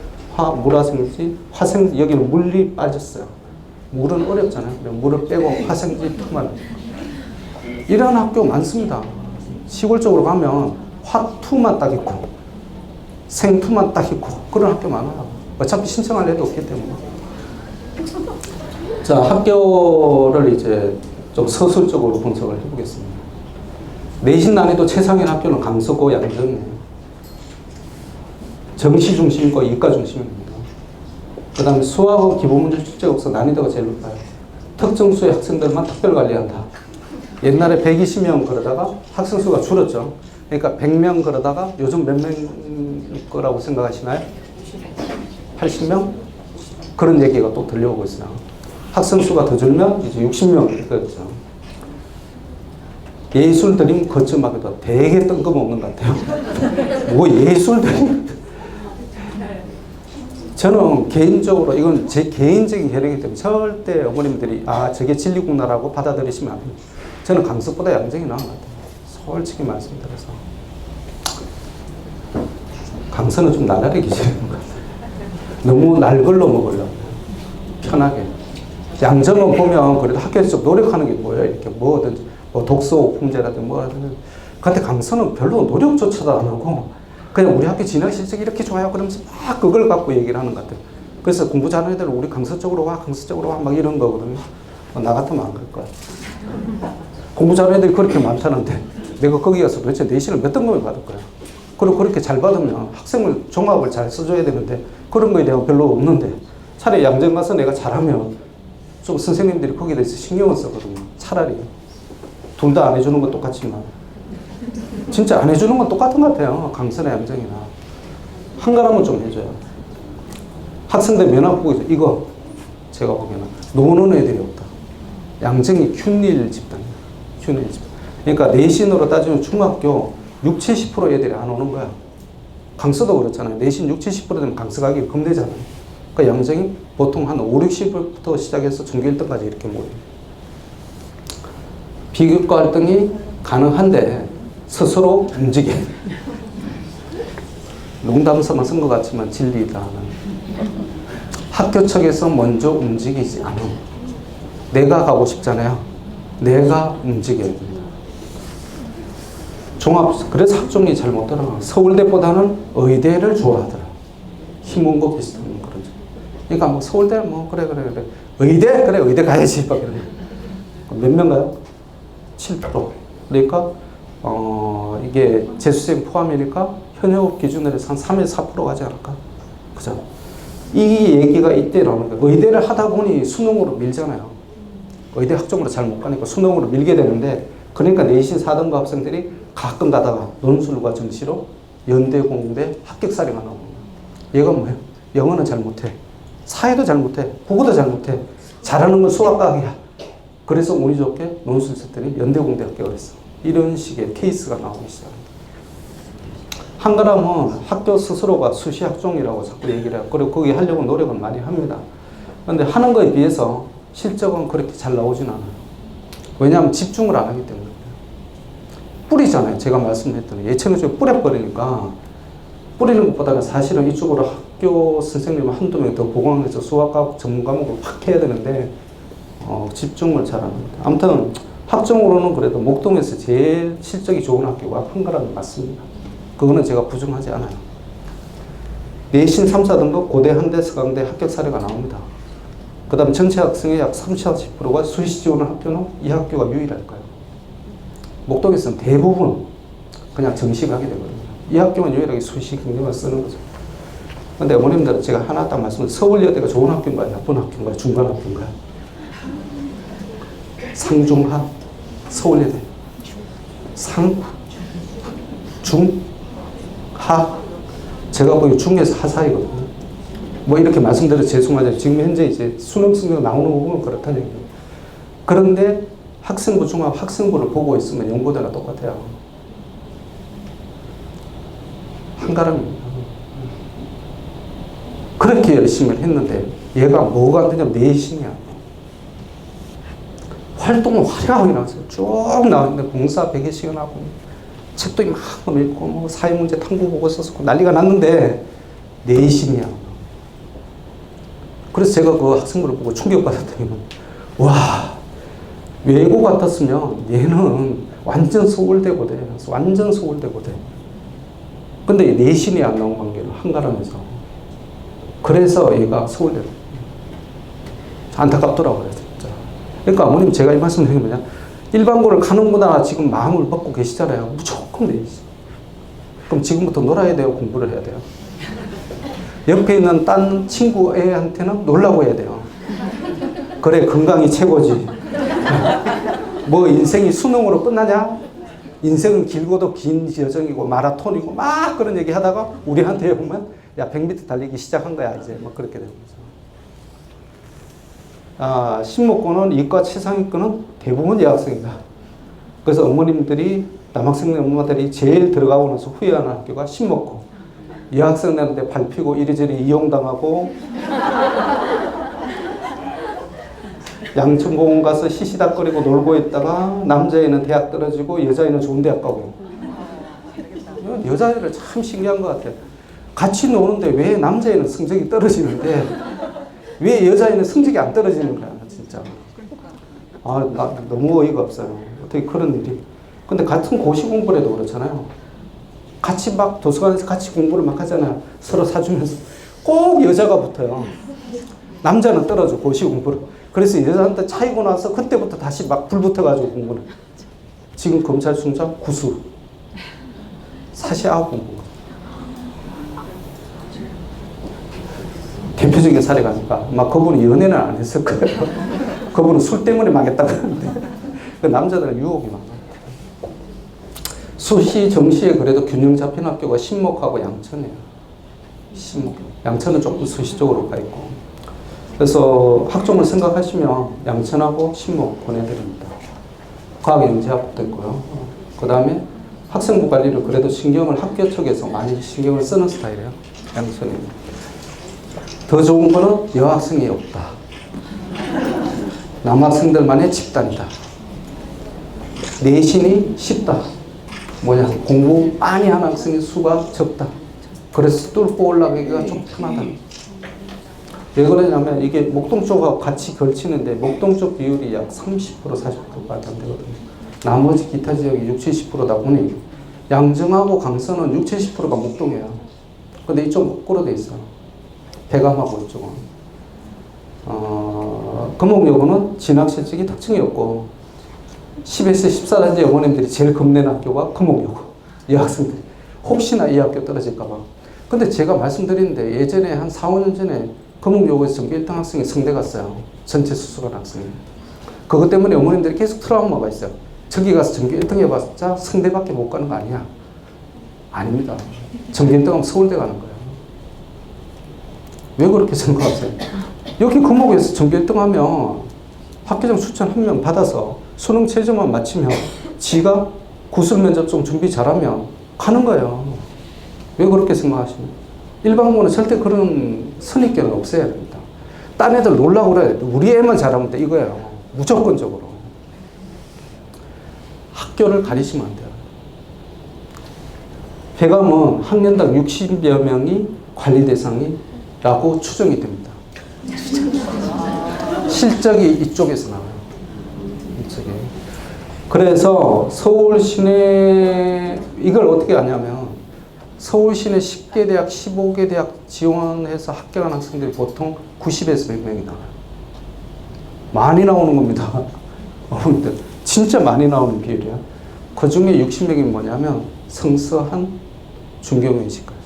물화생지, 화생지, 여기는 물이 빠졌어요. 물은 어렵잖아요. 물을 빼고 화생지 투만. 이런 학교 많습니다. 시골 쪽으로 가면 화투만 딱 있고 생투만 딱 있고 그런 학교 많아요. 어차피 신청할 애도 없기 때문에. 자, 학교를 이제 좀 서술적으로 분석을 해보겠습니다. 내신 난이도 최상의 학교는 강서고 양정이에요. 정시 중심과 이과 중심입니다. 그 다음에 수학은 기본문제 출제 없어 난이도가 제일 높아요. 특정 수의 학생들만 특별 관리한다. 옛날에 120명 그러다가 학생 수가 줄었죠. 그러니까 100명 그러다가 요즘 몇 명 거라고 생각하시나요? 80명? 그런 얘기가 또 들려오고 있어요. 학생 수가 더 줄면 이제 60명 그렇죠. 예술 드림 거점하기도 되게 뜬금없는 것 같아요. 뭐 예술 드림? 저는 개인적으로 이건 제 개인적인 견해이기 때문에 절대 어머님들이 저게 진리구나라고 받아들이시면 안 됩니다. 저는 강서보다 양정이 나은 것 같아요. 솔직히 말씀드려서. 강서는 좀 나날이 기시는 것 같아요. 너무 날 걸러 먹으려고. 편하게. 양정은 보면 그래도 학교에서 좀 노력하는 게 뭐예요? 이렇게 뭐든지, 뭐 독서 오품제라든지 뭐라든지. 근데 강서는 별로 노력조차도 안 하고, 그냥 우리 학교 진학 실적이 이렇게 좋아요. 그러면서 막 그걸 갖고 얘기를 하는 것 같아요. 그래서 공부 잘하는 애들 우리 강서 쪽으로 와, 강서 쪽으로 와, 막 이런 거거든요. 나 같으면 안 갈 거야. 공부 잘하는 애들이 그렇게 많다는데, 내가 거기 가서 도대체 내신을 몇 등급을 받을 거야. 그리고 그렇게 잘 받으면 학생을 종합을 잘 써줘야 되는데, 그런 거에 대한 별로 없는데, 차라리 양정 가서 내가 잘하면 좀 선생님들이 거기에 대해서 신경을 쓰거든요. 차라리. 둘 다 안 해주는 건 똑같지만. 진짜 안 해주는 건 똑같은 것 같아요. 강서나 양정이나. 한가람은 좀 해줘요. 학생들 면접 보고 이거 제가 보기에는 노는 애들이 없다. 양정이 큐닐 집단이에요. 큐닐 집단. 그러니까 내신으로 따지면 중학교 60, 70% 애들이 안 오는 거야. 강서도 그렇잖아요. 내신 60, 70% 되면 강서 가기 겁내잖아요. 그러니까 양정이 보통 한 5, 60부터 시작해서 전교 1등까지 이렇게 모여요. 비교과 1등이 가능한데 스스로 움직여. 농담삼아 쓴 것 같지만 진리다. 학교 측에서 먼저 움직이지 않음. 내가 가고 싶잖아요. 내가 움직여야 됩니다. 그래서 학종이 잘 못 따라가. 서울대보다는 의대를 좋아하더라. 힘은 거 비슷한 그런. 그러니까 뭐 서울대 뭐 그래. 의대? 그래 의대 가야지. 몇 명 가요? 7%. 그러니까 이게 재수생 포함이니까 현역 기준으로 해서 한 3에서 4% 가지 않을까? 그죠? 이 얘기가 이때 나오는 거예요. 의대를 하다 보니 수능으로 밀잖아요. 의대 학종으로 잘 못 가니까 수능으로 밀게 되는데, 그러니까 내신 4등급 학생들이 가끔 가다가 논술과 정시로 연대, 공대 합격사례가 나오는 거예요. 얘가 뭐예요? 영어는 잘 못해. 사회도 잘 못해. 국어도 잘 못해. 잘하는 건 수학과학이야. 그래서 운이 좋게 논술 썼더니 연대, 공대 합격을 했어. 이런 식의 케이스가 나오기 시작합니다. 한가람은 학교 스스로가 수시 학종이라고 자꾸 얘기를 해요. 그리고 거기 하려고 노력은 많이 합니다. 그런데 하는 거에 비해서 실적은 그렇게 잘 나오진 않아요. 왜냐하면 집중을 안 하기 때문에. 뿌리잖아요. 제가 말씀드렸더니 예체능 쪽에 뿌려버리니까 뿌리는 것보다는 사실은 이쪽으로 학교 선생님 한두 명 더 보강해서 수학 과목 전문 과목을 확 해야 되는데 집중을 잘 안 합니다. 아무튼 학종으로는 그래도 목동에서 제일 실적이 좋은 학교가 한가람이 맞습니다. 그거는 제가 부정하지 않아요. 내신 3사 등급 고대 한대 서강대 합격 사례가 나옵니다. 그 다음 전체 학생의 약 30~40%가 수시 지원을 학교는 이 학교가 유일할 거예요. 목동에서는 대부분 그냥 정시가게 되거든요. 이 학교는 유일하게 수시 경쟁만 쓰는 거죠. 근데 어머님들은 제가 하나 딱 말씀드려요. 서울여대가 좋은 학교인가요? 나쁜 학교인가요? 중간 학교인가요? 상중하? 서울여대. 상? 중? 하? 제가 보기 중에서 하 사이거든요. 뭐 이렇게 말씀드려서 죄송하지만 지금 현재 이제 수능 성적 나오는 부분은 그렇다는 얘기예요. 그런데 학생부 중합 학생부를 보고 있으면 연고대가 똑같아요. 한가람입니다. 그렇게 열심히 했는데 얘가 뭐가 안 되냐면 내신이야. 활동을 화려하게 나왔어요. 쭉 나왔는데 봉사 100여시간 하고 책도 이만큼 읽고 뭐 사회문제 탐구 보고서 쓰고 난리가 났는데 내신이야. 그래서 제가 그 학생부를 보고 충격받았더니 와, 외고 같았으면 얘는 완전 서울대고대, 완전 서울대고대. 근데 내신이 안 나온 관계로 한가람에서. 그래서 얘가 서울대. 안타깝더라고요, 진짜. 그러니까 어머님 제가 이 말씀 드리는 게 뭐냐. 일반고를 가는구나 지금 마음을 먹고 계시잖아요. 무조건 내신. 그럼 지금부터 놀아야 돼요? 공부를 해야 돼요? 옆에 있는 딴 친구 애한테는 놀라고 해야 돼요. 그래, 건강이 최고지. 뭐 인생이 수능으로 끝나냐? 인생은 길고도 긴 여정이고 마라톤이고 막 그런 얘기 하다가 우리한테 보면 야, 100m 달리기 시작한 거야 이제 막 그렇게 되는 거죠. 아, 신목고는 이과 최상위권은 대부분 여학생이다. 그래서 어머님들이 남학생 엄마들이 제일 들어가고 나서 후회하는 학교가 신목고. 여학생들한테 밟히고 이리저리 이용당하고 양천공원 가서 시시닥거리고 놀고 있다가 남자애는 대학 떨어지고 여자애는 좋은 대학 가고. 여자애를 참 신기한 것 같아요. 같이 노는데 왜 남자애는 성적이 떨어지는데 왜 여자애는 성적이 안 떨어지는 거야 진짜. 아, 나 너무 어이가 없어요. 어떻게 그런 일이. 근데 같은 고시 공부를 해도 그렇잖아요. 같이 막 도서관에서 같이 공부를 막 하잖아요. 서로 사주면서. 꼭 여자가 붙어요. 남자는 떨어져 고시 공부를. 그래서 여자한테 차이고 나서 그때부터 다시 막 불붙어가지고 공부를. 지금 검찰 총장 구수. 사시아웃 공부. 대표적인 사례가 아닐까. 막 그분은 연애는 안 했을 거예요. 그분은 술 때문에 망했다고 하는데. 그 남자들은 유혹이 많아요. 수시, 정시에 그래도 균형 잡힌 학교가 신목하고 양천이에요. 신목. 양천은 조금 수시 쪽으로 가 있고. 그래서 학종을 생각하시면 양천하고 신목 보내드립니다. 과학영재학부도 있고요. 그 다음에 학생부 관리를 그래도 신경을 학교 측에서 많이 신경을 쓰는 스타일이에요. 양천입니다. 더 좋은 거는 여학생이 없다. 남학생들만의 집단이다. 내신이 쉽다. 뭐냐, 공부 많이 하는 학생의 수가 적다. 그래서 뚫고 올라가기가 좀 편하다. 왜 그러냐면 이게 목동 쪽하고 같이 걸치는데 목동 쪽 비율이 약 30%, 40%밖에 안 되거든요. 나머지 기타 지역이 60, 70%다 보니 양정하고 강서는 60, 70%가 목동이에요. 근데 이쪽 거꾸로 돼 있어요. 배감하고 이쪽은. 금옥여고는 진학실적이 특징이 없고 10에서 14단지 어머님들이 제일 겁내는 학교가 금옥여고. 여학생들이 혹시나 이 학교 떨어질까봐. 근데 제가 말씀드리는데 예전에 한 4, 5년 전에 금옥여고에서 전교 1등 학생이 성대 갔어요. 전체 수술한 학생이. 그것 때문에 어머님들이 계속 트라우마가 있어요. 저기 가서 전교 1등 해봤자 성대밖에 못 가는 거 아니야? 아닙니다. 전교 1등 하면 서울대 가는 거예요. 왜 그렇게 생각하세요? 여기 금옥에서 전교 1등 하면 학교장 추천 1명 받아서 수능 최저만 맞추면 지가 구술 면접좀 준비 잘하면 가는 거예요. 왜 그렇게 생각하십니까? 일반고는 절대 그런 선입견은 없애야 됩니다. 딴 애들 놀라고 그래. 우리 애만 잘하면 돼. 이거예요. 무조건적으로. 학교를 가리시면 안 돼요. 회감은 학년당 60여 명이 관리 대상이라고 추정이 됩니다. 실적이 이쪽에서 나와요. 이쪽에. 그래서 서울 시내, 이걸 어떻게 하냐면, 서울 시내 10개 대학, 15개 대학 지원해서 합격한 학생들이 보통 90에서 100명이 나와요. 많이 나오는 겁니다. 여러분들. 진짜 많이 나오는 비율이야. 그 중에 60명이 뭐냐면, 성서한 중경외시까지.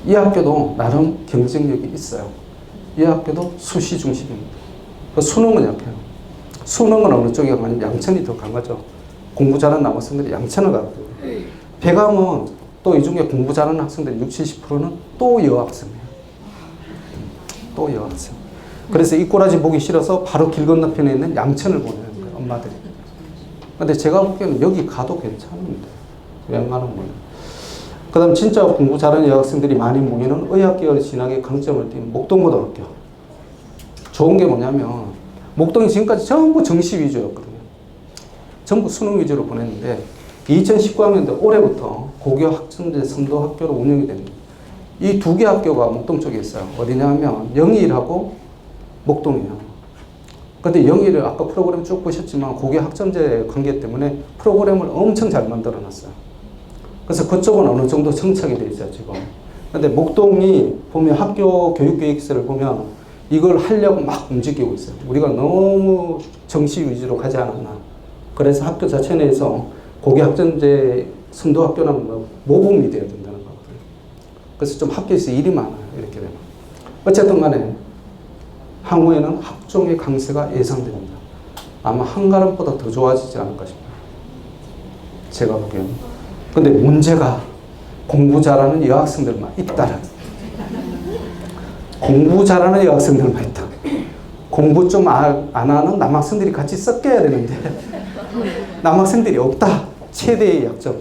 이 학교도 나름 경쟁력이 있어요. 이 학교도 수시 중심입니다. 수능은 약해요. 수능은 어느 쪽에 강하냐면 양천이 더 강하죠. 공부 잘하는 남학생들이 양천을 가거든요. 배감은 또 이 중에 공부 잘하는 학생들 60, 70%는 또 여학생이에요. 또 여학생. 그래서 이 꼬라지 보기 싫어서 바로 길 건너편에 있는 양천을 보내는 거예요. 엄마들이. 근데 제가 보기에는 여기 가도 괜찮은데. 웬만한 거예요. 그 다음 진짜 공부 잘하는 여학생들이 많이 모이는 의학계열 진학에 강점을 띈 목동고등학교. 좋은 게 뭐냐면 목동이 지금까지 전부 정시 위주였거든요. 전부 수능 위주로 보냈는데 2019학년도 올해부터 고교 학점제 선도 학교로 운영이 됩니다. 이 두 개 학교가 목동 쪽에 있어요. 어디냐면 영일하고 목동이에요. 근데 영일을 아까 프로그램 쭉 보셨지만 고교 학점제 관계 때문에 프로그램을 엄청 잘 만들어 놨어요. 그래서 그쪽은 어느 정도 정착이 돼 있어요, 지금. 근데 목동이 보면 학교 교육계획서를 보면 이걸 하려고 막 움직이고 있어요. 우리가 너무 정시 위주로 가지 않았나. 그래서 학교 자체 내에서 고교 학점제 선도학교라는 거 모범이 되어야 된다는 거거든요. 그래서 좀 학교에서 일이 많아요, 이렇게 되면. 어쨌든 간에 향후에는 학종의 강세가 예상됩니다. 아마 한가람보다 더 좋아지지 않을까 싶어요. 제가 보기에는. 근데 문제가 공부 잘하는 여학생들만 있다는. 공부 잘하는 여학생들만 있다. 공부 좀 안 하는 남학생들이 같이 섞여야 되는데 남학생들이 없다. 최대의 약점.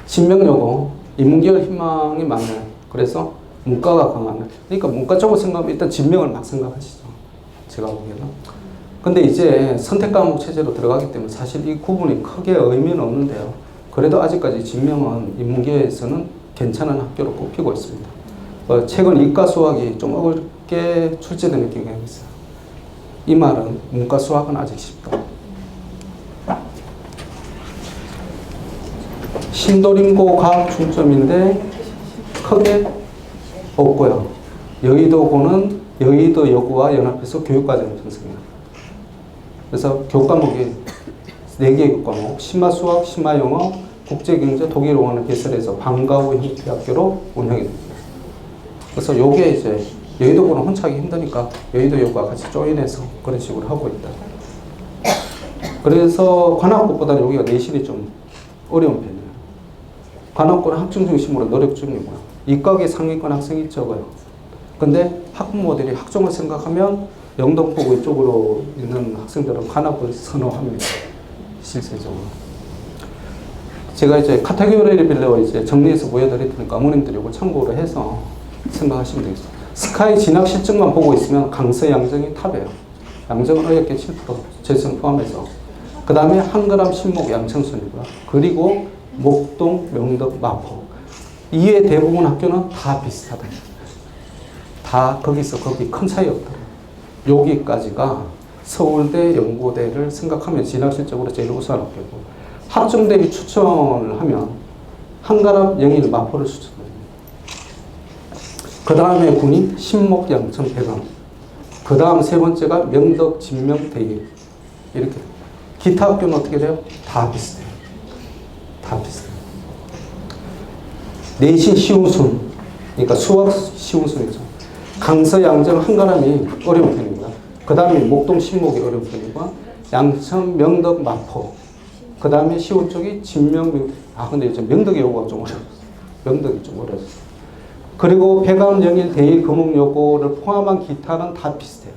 진명여고, 인문계열 희망이 많아요. 그래서 문과가 강하네. 그러니까 문과 쪽으로 생각하면 일단 진명을 막 생각하시죠. 제가 보기에는. 근데 이제 선택 과목 체제로 들어가기 때문에 사실 이 구분이 크게 의미는 없는데요. 그래도 아직까지 진명은 인문계에서는 괜찮은 학교로 꼽히고 있습니다. 최근 이과 수학이 좀 어렵게 출제되는 경향이 있어요. 이 말은 문과 수학은 아직 쉽다. 신도림고 과학 중점인데 크게 없고요. 여의도고는 여의도 여고와 연합해서 교육과정을 편성해요. 그래서 교과목이 4개의 교과목, 심화수학, 심화영어, 국제경제, 독일어원을 개설해서 방과후 형태학교로 운영이 됩니다. 그래서 요게 이제 여의도고는 혼자 하기 힘드니까 여의도 여고와 같이 조인해서 그런 식으로 하고 있다. 그래서 관악고보다는 여기가 내신이 좀 어려운 편이에요. 관악고는 학종 중심으로 노력 중이고요. 이과계 상위권 학생이 적어요. 근데 학부모들이 학종을 생각하면 영등포구 이쪽으로 있는 학생들은 관악을 선호합니다. 실제적으로. 제가 이제 카테고리별로 이제 정리해서 보여드릴 테니까 어머님들이 이거 참고로 해서 생각하시면 되겠습니다. 스카이 진학 실적만 보고 있으면 강서 양정이 탑이에요. 양정은 어렵게 7%, 재선 포함해서. 그 다음에 한그람, 신목, 양천순이고요. 그리고 목동, 명덕, 마포. 이외 대부분 학교는 다 비슷하다. 다 거기서 거기 큰 차이 없다. 여기까지가 서울대, 연고대를 생각하면 진학 실적으로 제일 우수한 학교고, 학종 대비 추천을 하면 한가람, 영일, 마포를 추천합니다. 그 다음에 군이 신목, 양천, 배감. 그 다음 세 번째가 명덕, 진명, 대일. 이렇게 됩니다. 기타 학교는 어떻게 돼요? 다 비슷해요. 다 비슷해요. 내신 시우순, 그러니까 수학 시우순이죠. 강서, 양정, 한가람이 어려운 편입니다. 그 다음에 목동, 신목이 어려운 편이고, 양천, 명덕, 마포. 그 다음에 시우 쪽이 진명, 근데 이제 명덕의 요구가 좀 어려웠어요. 명덕이 좀 어려웠어요. 그리고 배감, 영일, 대일, 금옥 요구를 포함한 기타는 다 비슷해요.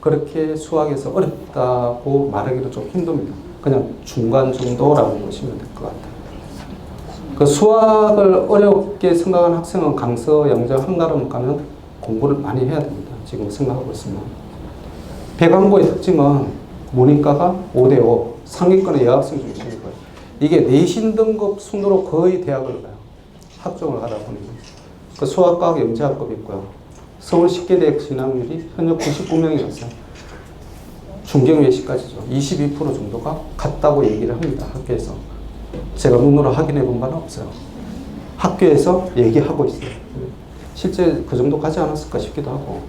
그렇게 수학에서 어렵다고 말하기도 좀 힘듭니다. 그냥 중간 정도라고 보시면 될 것 같아요. 그 수학을 어렵게 생각하는 학생은 강서, 양재, 한가름 가면 공부를 많이 해야 됩니다. 지금 생각하고 있습니다. 배강고의 특징은 문이과가 5대5, 상위권의 여학생 중심이고요. 이게 내신 등급 순으로 거의 대학을 가요. 학종을 하다 보니. 그 수학과학 영재학급이 있고요. 서울 식계대학 진학률이 현역 99명이었어요. 중경외시까지죠. 22% 정도가 같다고 얘기를 합니다. 학교에서. 제가 눈으로 확인해 본 바는 없어요. 학교에서 얘기하고 있어요. 실제 그 정도 가지 않았을까 싶기도 하고.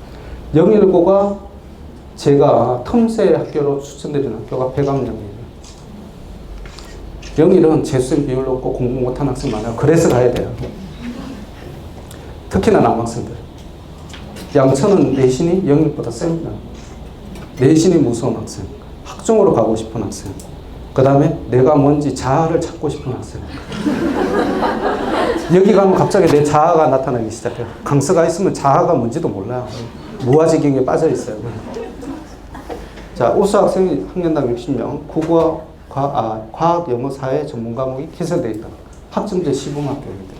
영일고가 제가 틈새 학교로 추천드리는 학교가 백암영이에요. 영일은 재수생 비율 높고 공부 못하는 학생 많아요. 그래서 가야 돼요. 특히나 남학생들. 양천은 내신이 영일보다 셉니다. 내신이 무서운 학생, 학종으로 가고 싶은 학생, 그 다음에 내가 뭔지 자아를 찾고 싶은 학생. 여기 가면 갑자기 내 자아가 나타나기 시작해요. 강서가 있으면 자아가 뭔지도 몰라요. 무아지경에 빠져 있어요. 자, 우수 학생이 학년당 60명, 국어, 과학, 영어, 사회 전문 과목이 개설되어 있다. 학점제 시범학교이기 때문에.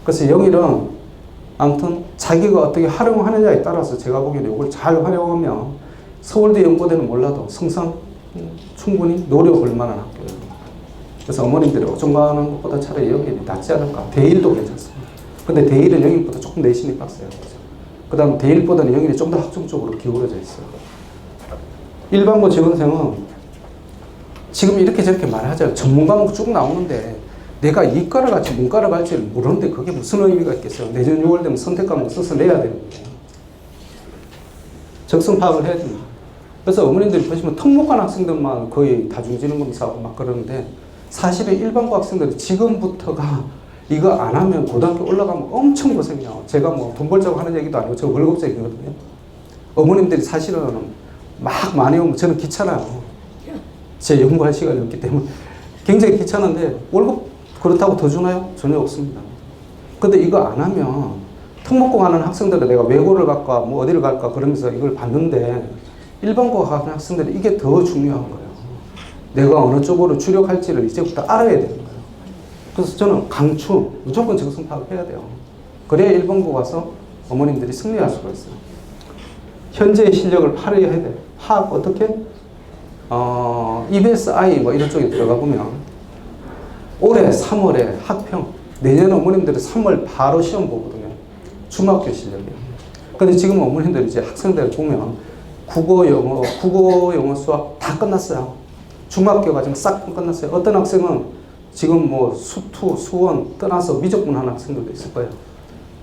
그래서 영일은 아무튼 자기가 어떻게 활용하느냐에 따라서 제가 보기에는 이걸 잘 활용하면 서울대 연고대는 몰라도 성상 충분히 노려볼 만한 학교예요. 그래서 어머님들이 어중간한 것보다 차라리 여기 낫지 않을까. 대일도 괜찮습니다. 근데 대일은 영일보다 조금 내신이 빡세요. 그 다음 대일보다는 영일이 좀 더 학종 쪽으로 기울어져 있어요. 일반고 지원생은 지금 이렇게 저렇게 말하죠. 전문 과목 쭉 나오는데 내가 이과를 갈지 문과를 갈지 모르는데 그게 무슨 의미가 있겠어요. 내년 6월 되면 선택 과목 써서 내야 되는 거예요. 적성 파악을 해야 됩니다. 그래서 어머님들이 보시면 특목한 학생들만 거의 다중지능 검사하고 막 그러는데 사실은 일반고 학생들이 지금부터가 이거 안 하면 고등학교 올라가면 엄청 고생이에요. 제가 뭐 돈 벌자고 하는 얘기도 아니고 저 월급쟁이거든요. 어머님들이 사실은 막 많이 오면 저는 귀찮아요. 제 연구할 시간이 없기 때문에 굉장히 귀찮은데 월급 그렇다고 더 주나요? 전혀 없습니다. 근데 이거 안 하면 특목고 가는 학생들은 내가 외고를 갈까 뭐 어디를 갈까 그러면서 이걸 봤는데 일반고 가는 학생들은 이게 더 중요한 거예요. 내가 어느 쪽으로 주력할지를 이제부터 알아야 되는 거예요. 그래서 저는 강추, 무조건 적성 파악해야 돼요. 그래야 일반고 가서 어머님들이 승리할 수가 있어요. 현재의 실력을 발휘해야 돼요. 파악 어떻게? EBSI 뭐 이런 쪽에 들어가 보면 올해 3월에 학평, 내년 어머님들은 3월 바로 시험 보거든요. 중학교 실력이에요. 근데 지금 어머님들이 이제 학생들 보면 국어, 영어, 수학 다 끝났어요. 중학교 과정 싹 끝났어요. 어떤 학생은 지금 뭐 수투, 수원 떠나서 미적분하는 학생들도 있을 거예요.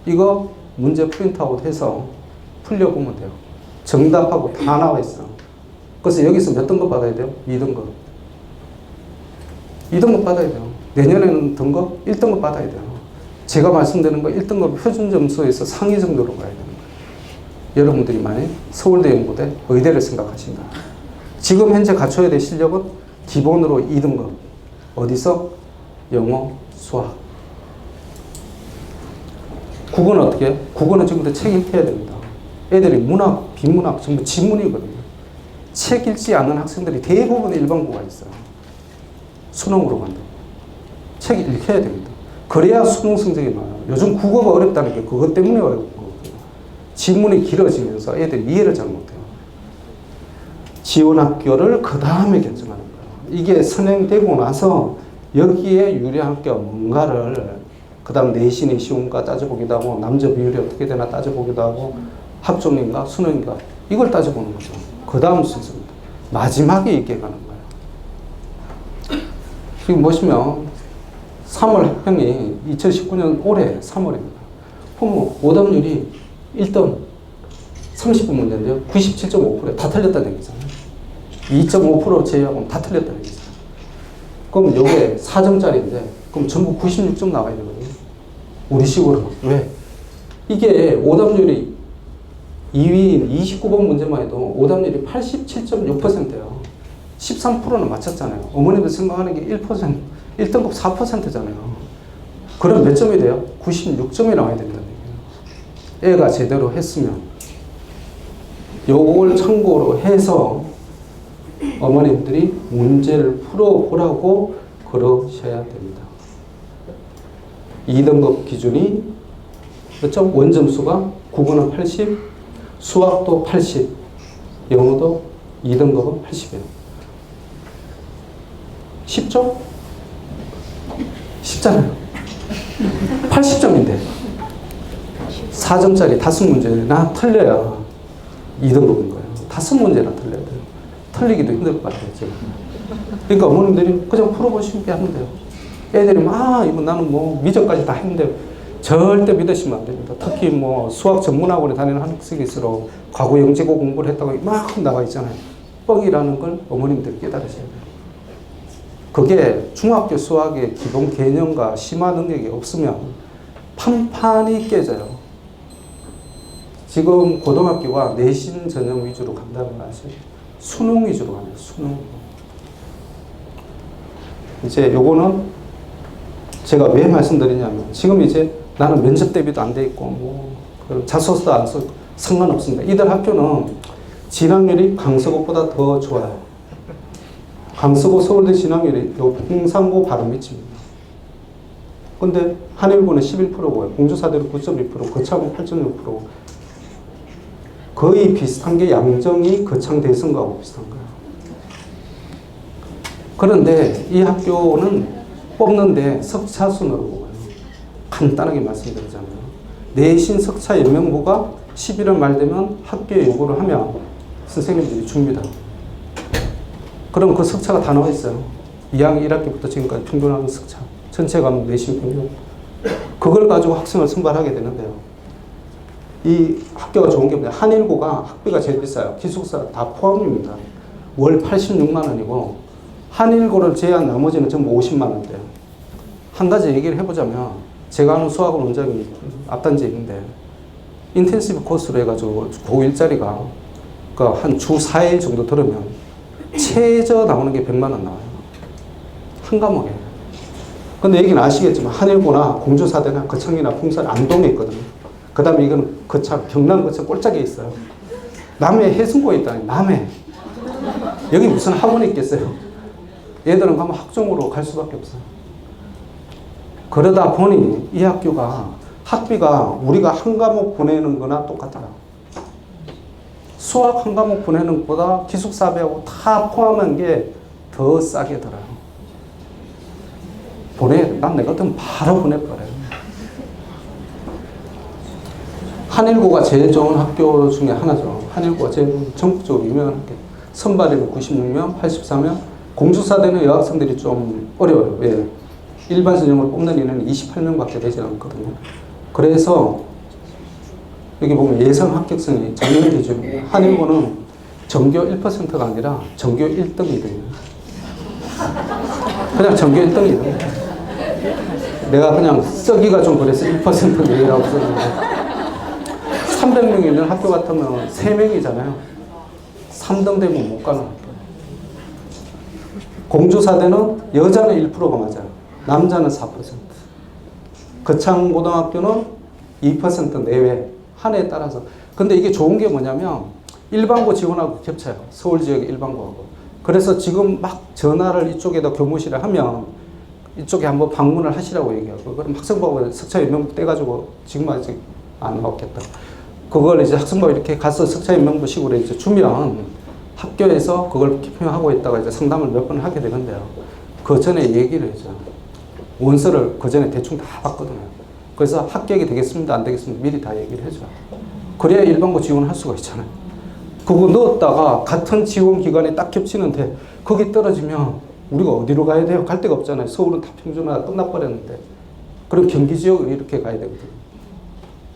이거 문제 프린트아웃 해서 풀려보면 돼요. 정답하고 다 나와 있어요. 그래서 여기서 몇 등급 받아야 돼요? 2등급. 2등급 받아야 돼요. 내년에는 등급 1등급 받아야 돼요. 제가 말씀드리는 거 1등급 표준 점수에서 상위 정도로 가야 되는 거예요. 여러분들이 만약 서울대 연고대 의대를 생각하신다. 지금 현재 갖춰야 될 실력은 기본으로 2등급. 어디서? 영어, 수학. 국어는 어떻게 해요? 국어는 지금부터 책 읽혀야 됩니다. 애들이 문학, 비문학 전부 지문이거든요. 책 읽지 않는 학생들이 대부분 일반고가 있어요. 수능으로 간다고. 책 읽혀야 됩니다. 그래야 수능 성적이 나와요. 요즘 국어가 어렵다는 게 그것 때문에 어려운 거거든요. 지문이 길어지면서 애들이 이해를 잘 못해요. 지원학교를 그 다음에 결정하는 거예요. 이게 선행되고 나서 여기에 유리한 학교가 뭔가를 그 다음 내신이 쉬운가 따져보기도 하고 남녀 비율이 어떻게 되나 따져보기도 하고 학종인가 수능인가 이걸 따져보는 거죠. 그 다음 순서입니다. 마지막에 이게 가는 거예요. 지금 보시면 3월 학평이 2019년 올해 3월입니다. 보면 오답률이 1등 30분 문제인데요. 97.5% 다 틀렸다는 얘기잖아요. 2.5% 제외하고는 다 틀렸다는 얘기잖아요. 그럼 이게 4점짜리인데 그럼 전부 96점 나와야 되거든요. 우리 식으로. 왜? 이게 오답률이 2위인 29번 문제만 해도 오답률이 87.6%예요. 13%는 맞췄잖아요. 어머님들 생각하는 게 1%, 1등급 4%잖아요. 그럼 몇 점이 돼요? 96점이 나와야 된다는 얘기예요. 애가 제대로 했으면. 요걸 참고로 해서 어머님들이 문제를 풀어보라고 그러셔야 됩니다. 2등급 기준이 그렇죠? 원점수가 국어는 80, 수학도 80, 영어도 2등급은 80이에요. 쉽죠? 쉽잖아요. 80점인데 4점짜리 5문제나 틀려야 2등급인 거예요. 5문제나 틀려야 돼요. 틀리기도 힘들 것 같아요, 지금. 그러니까 어머님들이 그냥 풀어보시면 하면 돼요. 애들이 이거 나는 뭐 미적까지 다 했는데 절대 믿으시면 안 됩니다. 특히 뭐 수학 전문학원에 다니는 학생일수록 과거 영재고 공부를 했다고 막 나와 있잖아요. 뻥이라는 걸 어머님들이 깨달으셔야 돼요. 그게 중학교 수학의 기본 개념과 심화 능력이 없으면 판판이 깨져요. 지금 고등학교가 내신 전형 위주로 간다는 거 아시죠? 수능 위주로 가요. 수능. 이제 요거는 제가 왜 말씀드리냐면 지금 이제 나는 면접 대비도 안 돼 있고 뭐 자소서도 안 쓰고 상관없습니다. 이들 학교는 진학률이 강서구보다 더 좋아요. 강서구 서울대 진학률이 홍상고 바로 밑입니다. 근데 한일고는 11%고요. 공주사대로 9.2%, 거창은 8.6%. 거의 비슷한 게 양정이 거창 대성고하고 비슷한 거예요. 그런데 이 학교는 뽑는데 석차 순으로 뽑아요. 간단하게 말씀드리자면 내신 석차 연명부가 11월 말 되면 학교에 요구를 하면 선생님들이 줍니다. 그럼 그 석차가 다 나와 있어요. 2학년 1학기부터 지금까지 평균하는 석차. 전체 과목 내신 평균. 그걸 가지고 학생을 선발하게 되는데요. 이 학교가 좋은 게 뭐냐. 한일고가 학비가 제일 비싸요. 기숙사 다 포함입니다. 월 86만 원이고 한일고를 제외한 나머지는 전부 50만 원대요. 한 가지 얘기를 해보자면 제가 아는 수학원 원장이 앞단지에 있는데 인텐시브 코스로 해가지고 고1짜리가 그러니까 한 주 4일 정도 들으면 최저 나오는 게 100만 원 나와요. 한 과목에. 근데 여기는 아시겠지만 한일고나 공주사대나 거창이나 풍산 안동에 있거든요. 그 다음에 이건 거창, 경남 거창 꼴짝에 있어요. 남해 해승고에 있다니, 남해. 여기 무슨 학원이 있겠어요? 얘들은 가면 학종으로 갈 수밖에 없어요. 그러다 보니 이 학교가 학비가 우리가 한 과목 보내는 거나 똑같아요. 수학 한 과목 보내는 것보다 기숙사비하고 다 포함한 게 더 싸게 들어요. 난 내 같으면 바로 보내버려요. 한일고가 제일 좋은 학교 중에 하나죠. 한일고가 제일 전국적으로 유명한 학교. 선발에는 96명, 84명. 공주사대는 여학생들이 좀 어려워요. 왜? 일반 전형으로 뽑는 인원은 28명밖에 되지 않거든요. 그래서 여기 보면 예상 합격선이 전형 기준입니다. 한일고는 전교 1%가 아니라 전교 1등이 돼요. 그냥 전교 1등이 돼요. 내가 그냥 쓰기가 좀 그래서 1% 내기라고 썼는데 300명 있는 학교 같으면 3명이잖아요. 3등 되면 못 가는 학교. 공주사대는 여자는 1%가 맞아요. 남자는 4%. 거창고등학교는 2% 내외. 한 해에 따라서. 근데 이게 좋은 게 뭐냐면 일반고 지원하고 겹쳐요. 서울 지역의 일반고하고. 그래서 지금 막 전화를 이쪽에다 교무실에 하면 이쪽에 한번 방문을 하시라고 얘기하고 그럼 학생부하고 석차 연명부 떼가지고 지금 아직 안 나왔겠다. 그걸 이제 학생부 이렇게 가서 석차 연명부 식으로 이제 주면 학교에서 그걸 기표하고 있다가 이제 상담을 몇 번 하게 되는데요. 그 전에 얘기를 해줘. 원서를 그 전에 대충 다 받거든요. 그래서 합격이 되겠습니다, 안 되겠습니다 미리 다 얘기를 해줘. 그래야 일반고 지원을 할 수가 있잖아요. 그거 넣었다가 같은 지원 기간에 딱 겹치는데 거기 떨어지면 우리가 어디로 가야 돼요? 갈 데가 없잖아요. 서울은 다 평준화가 끝나버렸는데. 그럼 경기 지역을 이렇게 가야 되거든요.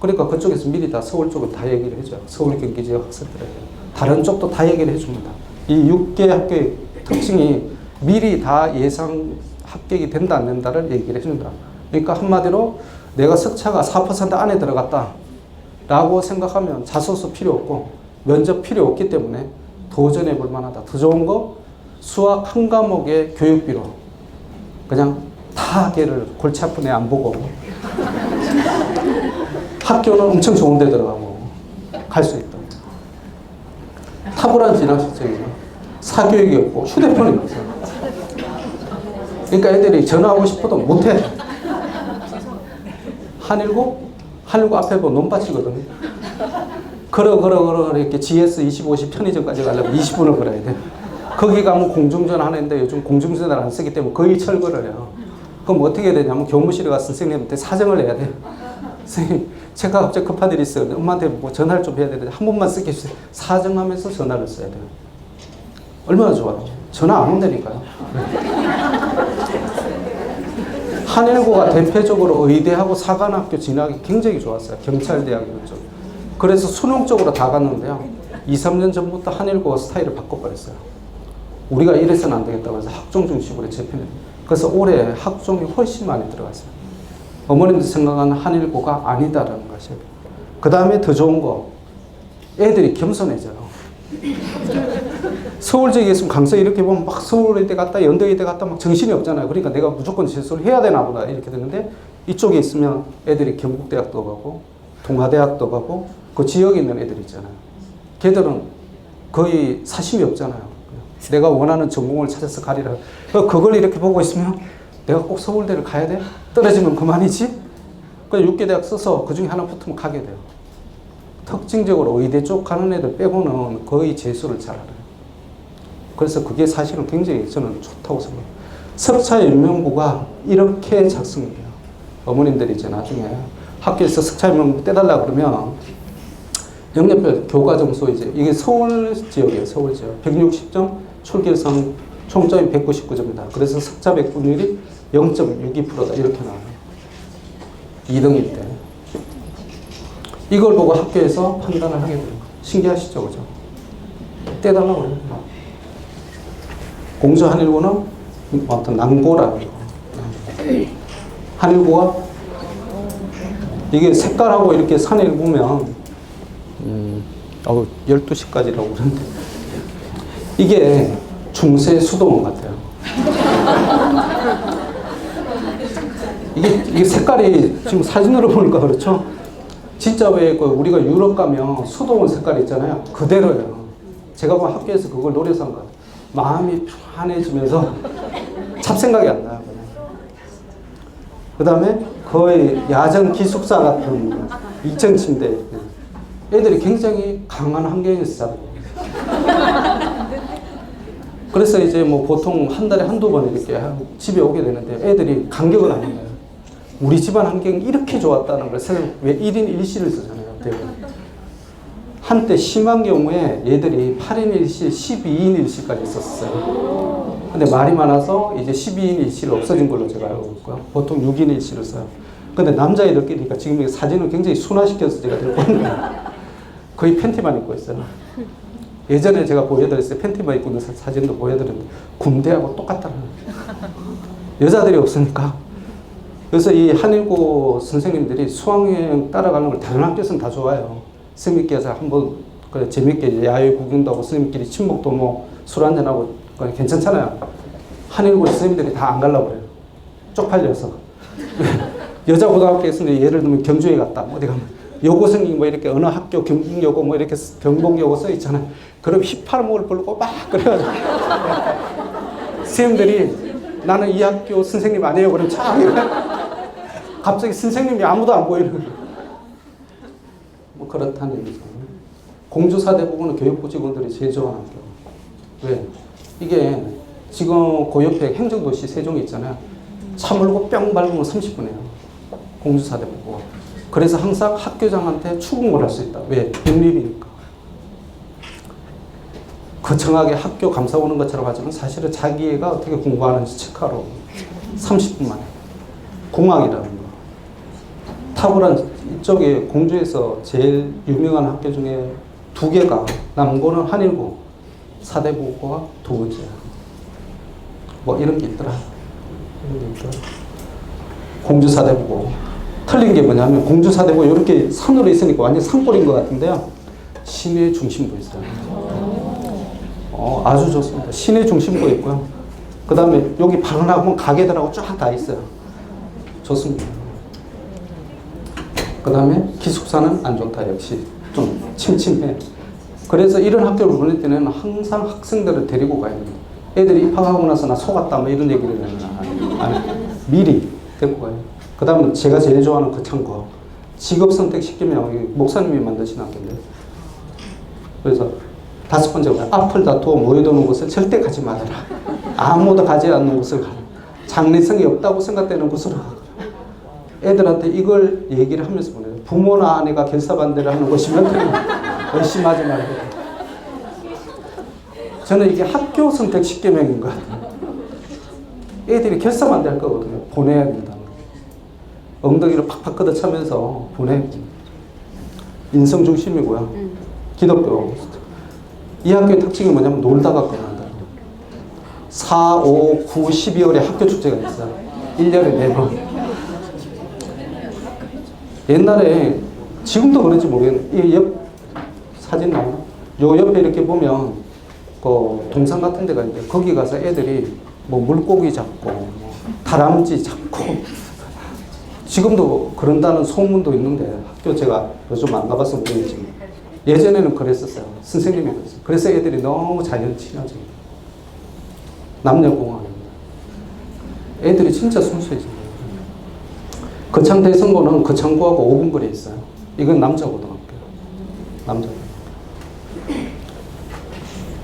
그러니까 그쪽에서 미리 다 서울 쪽을 다 얘기를 해줘요. 서울 경기 지역 학생들에게. 다른 쪽도 다 얘기를 해줍니다. 이 6개 학교의 특징이 미리 다 예상 합격이 된다 안 된다를 얘기를 해준다. 그러니까 한마디로 내가 석차가 4% 안에 들어갔다 라고 생각하면 자소서 필요 없고 면접 필요 없기 때문에 도전해 볼 만하다. 더 좋은 거 수학 한 과목의 교육비로 그냥 다 걔를 골치 아픈 애 안 보고 학교는 엄청 좋은 데 들어가고 갈 수 있다. 탁월한 진학 실적이죠. 사교육이 없고 휴대폰이 없어요. 그러니까 애들이 전화하고 싶어도 못해. 한일고 앞에 보면 논밭이거든요. 걸어 이렇게 GS 25시 편의점까지 가려면 20분을 걸어야 돼. 거기 가면 공중전 하는데 요즘 공중전을 안 쓰기 때문에 거의 철거를 해요. 그럼 어떻게 해야 되냐면 교무실에 가서 선생님한테 사정을 해야 돼. 선생님, 제가 갑자기 급한 일이 있어요. 엄마한테 뭐 전화를 좀 해야 되는데 한 번만 쓰게 해주세요. 사정하면서 전화를 써야 돼요. 얼마나 좋아요. 전화 안 온다니까요. 한일고가 대표적으로 의대하고 사관학교 진학이 굉장히 좋았어요. 경찰대학 이런 쪽. 그래서 수능 쪽으로 다 갔는데요. 2, 3년 전부터 한일고가 스타일을 바꿔버렸어요. 우리가 이래서는 안 되겠다고 해서 학종 중심으로 재편해요. 그래서 올해 학종이 훨씬 많이 들어갔어요. 어머님들 생각하는 한일고가 아니다라는 것이에요. 그 다음에 더 좋은 거, 애들이 겸손해져요. 서울 지역에 있으면 강서 이렇게 보면 막 서울의대 갔다 연대의대 갔다 막 정신이 없잖아요. 그러니까 내가 무조건 재수를 해야 되나 보다 이렇게 되는데, 이쪽에 있으면 애들이 경북대학도 가고 동아대학도 가고 그 지역에 있는 애들 있잖아요. 걔들은 거의 사심이 없잖아요. 내가 원하는 전공을 찾아서 가리라. 그걸 이렇게 보고 있으면 내가 꼭 서울대를 가야 돼? 떨어지면 그만이지? 그래서 6개대학 써서 그 중에 하나 붙으면 가게 돼요. 특징적으로 의대 쪽 가는 애들 빼고는 거의 재수를 잘 알아요. 그래서 그게 사실은 굉장히 저는 좋다고 생각해요. 석차인명부가 이렇게 작성돼요. 어머님들이 이제 나중에 학교에서 석차인명부 떼달라 그러면 영역별 교과점수 이제 이게 서울 지역이에요. 서울 지역 160점, 출결상 총점이 199점이다. 그래서 석자 백분율이 0.62%다 이렇게 나와요. 2등일 때. 이걸 보고 학교에서 판단을 하게 돼요. 신기하시죠, 그죠? 떼달라고 그래요. 공주 한일고는 아무튼 난고라는 거. 한일고가 이게 색깔하고 이렇게 산을 보면 12시까지라고 그러는데 이게 중세 수도원 같아요. 이게 색깔이 지금 사진으로 보니까 그렇죠? 진짜 왜 우리가 유럽 가면 수도원 색깔 있잖아요. 그대로예요. 제가 뭐 학교에서 그걸 노려서 한 거예요. 마음이 편안해지면서 잡생각이 안 나요. 그 다음에 거의 야전 기숙사 같은 2층 침대. 애들이 굉장히 강한 환경에서 자라요. 그래서 이제 뭐 보통 한 달에 한두 번 이렇게 집에 오게 되는데 애들이 간격을 안 해요. 우리 집안 환경이 이렇게 좋았다는 걸 왜 1인 1실을 쓰잖아요. 한때 심한 경우에 얘들이 8인 1실, 12인 1실까지 있었어요. 근데 말이 많아서 이제 12인 1실 없어진 걸로 제가 알고 있고요. 보통 6인 1실을 써요. 근데 남자애들끼리니까 지금 사진을 굉장히 순화시켜서 제가 들고 있는데 거의 팬티만 입고 있어요. 예전에 제가 보여드렸어요. 팬티만 입고 있는 사진도 보여드렸는데 군대하고 똑같다는 거예요. 여자들이 없으니까. 그래서 이 한일고 선생님들이 수학여행 따라가는 걸 다른 학교에서는 다 좋아해요. 선생님께서 한번 재밌게 야외 구경도 하고 선생님끼리 친목도 뭐 술 한잔하고 괜찮잖아요. 한일고 선생님들이 다 안 가려고 그래요. 쪽팔려서. 여자 고등학교에서는 예를 들면 경주에 갔다. 어디 가면 여고생이 뭐 이렇게 어느 학교 경북여고 뭐 이렇게 경북여고 써 있잖아요. 그럼 휘파람을 불고 막 그래가지고 선생님들이 나는 이 학교 선생님 아니에요. 그럼 갑자기 선생님이 아무도 안 보이는 거예요. 뭐 그렇다는 얘기죠. 공주사대부고는 교육부 직원들이 제일 좋아하는 학교. 왜? 이게 지금 그 옆에 행정도시 세종이 있잖아요. 차 몰고 뿅 밟으면 30분이에요. 공주사대부고. 그래서 항상 학교장한테 추궁을 할 수 있다. 왜? 백립이니까. 거창하게 학교 감사 오는 것처럼 하지만 사실은 자기 애가 어떻게 공부하는지 체크하러 30분 만에. 공학이라는 거. 탁월한 이쪽에 공주에서 제일 유명한 학교 중에 2개가 남고는 한일고, 사대부고가 2번째야. 뭐 이런 게 있더라. 공주 사대부고. 틀린 게 뭐냐면 공주 사대부고 이렇게 산으로 있으니까 완전 산골인 것 같은데요. 시내 중심부에 있어요. 아주 좋습니다. 시내 중심부에 있고요. 그 다음에 여기 바로 나가면 가게들하고 쫙 다 있어요. 좋습니다. 그 다음에 기숙사는 안 좋다. 역시 좀 침침해. 그래서 이런 학교를 보낼 때는 항상 학생들을 데리고 가야 됩니다. 애들이 입학하고 나서 나 속았다 뭐 이런 얘기를 하면 아니, 미리 데리고 가요. 그 다음은 제가 제일 좋아하는 거창과 직업 선택 10개명, 목사님이 만드신 학교인데. 그래서 5번째가 앞을 다투어 모여드는 곳을 절대 가지 말아라. 아무도 가지 않는 곳을 가라. 장래성이 없다고 생각되는 곳으로 가라. 애들한테 이걸 얘기를 하면서 보내요. 부모나 아내가 결사반대를 하는 것이면 의심하지 말고. 저는 이게 학교 선택 10개명인 것 같아요. 애들이 결사반대할 거거든요. 보내야 된다는 거. 엉덩이를 팍팍 걷어차면서 보내야 됩니다. 인성 중심이고요. 기독교. 이 학교의 특징이 뭐냐면 놀다가 끝난다. 4, 5, 9, 12월에 학교 축제가 있어요. 1년에 4번. 옛날에 지금도 그런지 모르겠는데 이 옆 사진 나오나? 요 옆에 이렇게 보면 그 동산 같은 데가 있는데 거기 가서 애들이 뭐 물고기 잡고 뭐 다람쥐 잡고 지금도 그런다는 소문도 있는데 학교 제가 요즘 안 가봐서 모르겠지만 예전에는 그랬었어요. 선생님이 그랬어요. 그래서 애들이 너무 자연 친화적. 남녀공학입니다. 애들이 진짜 순수해져요. 거창 대성고는 거창고하고 5분 거리에 있어요. 이건 남자고등학교예요. 남자고등학교.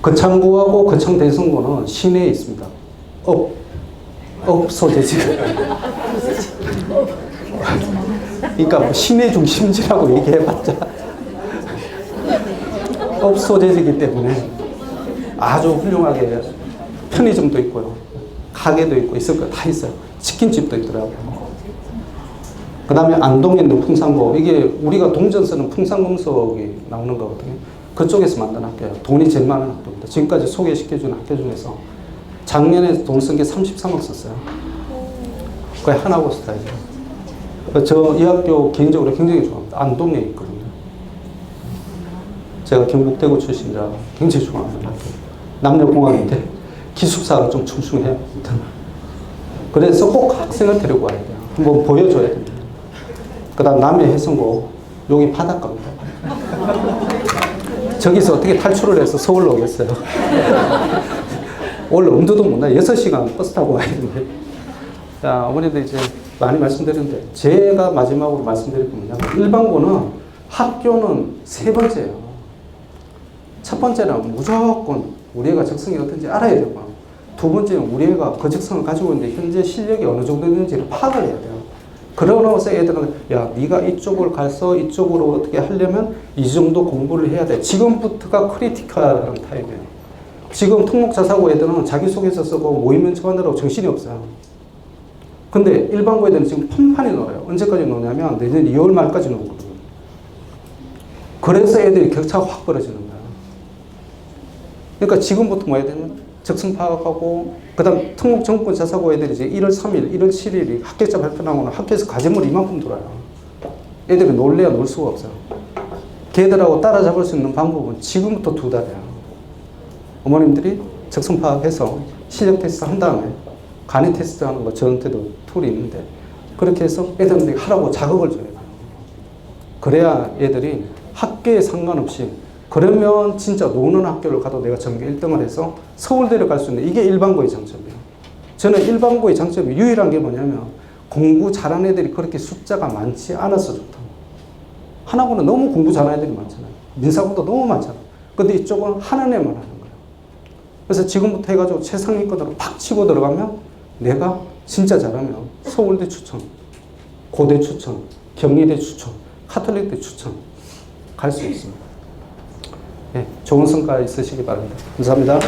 거창고하고 거창 대성고는 시내에 있습니다. 소재지. 그러니까 뭐 시내 중심지라고 얘기해봤자 소재지이기 때문에 아주 훌륭하게 편의점도 있고요. 가게도 있고 있을 거 다 있어요. 치킨집도 있더라고요. 그 다음에 안동에 있는 풍산고, 이게 우리가 동전 쓰는 풍산금속이 나오는 거거든요. 그쪽에서 만든 학교예요. 돈이 제일 많은 학교입니다. 지금까지 소개시켜준 학교 중에서 작년에 돈 쓴 게 33억 썼어요. 거의 하나고 스타일이에요. 저 이 학교 개인적으로 굉장히 좋아합니다. 안동에 있거든요. 제가 경북 대구 출신이라 굉장히 좋아하는 학교. 남녀공학인데 기숙사가 좀 충충해야 합니다. 그래서 꼭 학생을 데리고 와야 돼요. 한번 보여줘야 됩니다. 그 다음 남해 해성고, 여기 바닷가입니다. 저기서 어떻게 탈출을 해서 서울로 오겠어요? 원래 엄두도 못 나요. 6시간 버스 타고 와야 되는데. 자, 어머니들 이제 많이 말씀드렸는데, 제가 마지막으로 말씀드릴 게 뭐냐면, 일반고는 학교는 3번째예요. 첫 번째는 무조건 우리 애가 적성이 어떤지 알아야 되고, 두 번째는 우리 애가 그 적성을 가지고 있는데 현재 실력이 어느 정도 있는지를 파악을 해야 돼요. 그러고서 애들은 야, 네가 이쪽을 가서 이쪽으로 어떻게 하려면 이 정도 공부를 해야 돼. 지금부터가 크리티컬한 타입이에요. 지금 특목자사고 애들은 자기소개서 쓰고 모임 연습하느라고 정신이 없어요. 근데 일반고 애들은 지금 판판이 놀아요. 언제까지 노냐면 내년 2월 말까지 놀거든요. 그래서 애들이 격차가 확 벌어지는 거예요. 그러니까 지금부터 뭐 해야 되냐면 적성 파악하고, 그 다음 특목 정권 자사고 애들이 이제 1월 3일, 1월 7일이 학교자 발표 나오면 학교에서 과제물 이만큼 들어요. 애들이 놀래야 놀 수가 없어요. 걔들하고 따라잡을 수 있는 방법은 지금부터 2달이에요. 어머님들이 적성 파악해서 실력 테스트 한 다음에 간이 테스트 하는 거 저한테도 툴이 있는데 그렇게 해서 애들한테 하라고 자극을 줘야 돼요. 그래야 애들이 학교에 상관없이, 그러면 진짜 노는 학교를 가도 내가 전교 1등을 해서 서울대를 갈 수 있는, 이게 일반고의 장점이에요. 저는 일반고의 장점이 유일한 게 뭐냐면 공부 잘하는 애들이 그렇게 숫자가 많지 않아서 좋다. 하나고는 너무 공부 잘하는 애들이 많잖아요. 민사고도 너무 많잖아요. 근데 이쪽은 하는 애만 하는 거예요. 그래서 지금부터 해가지고 최상위권으로 팍 치고 들어가면 내가 진짜 잘하면 서울대 추천, 고대 추천, 경희대 추천, 카톨릭대 추천 갈 수 있습니다. 네, 좋은 성과 있으시기 바랍니다. 감사합니다.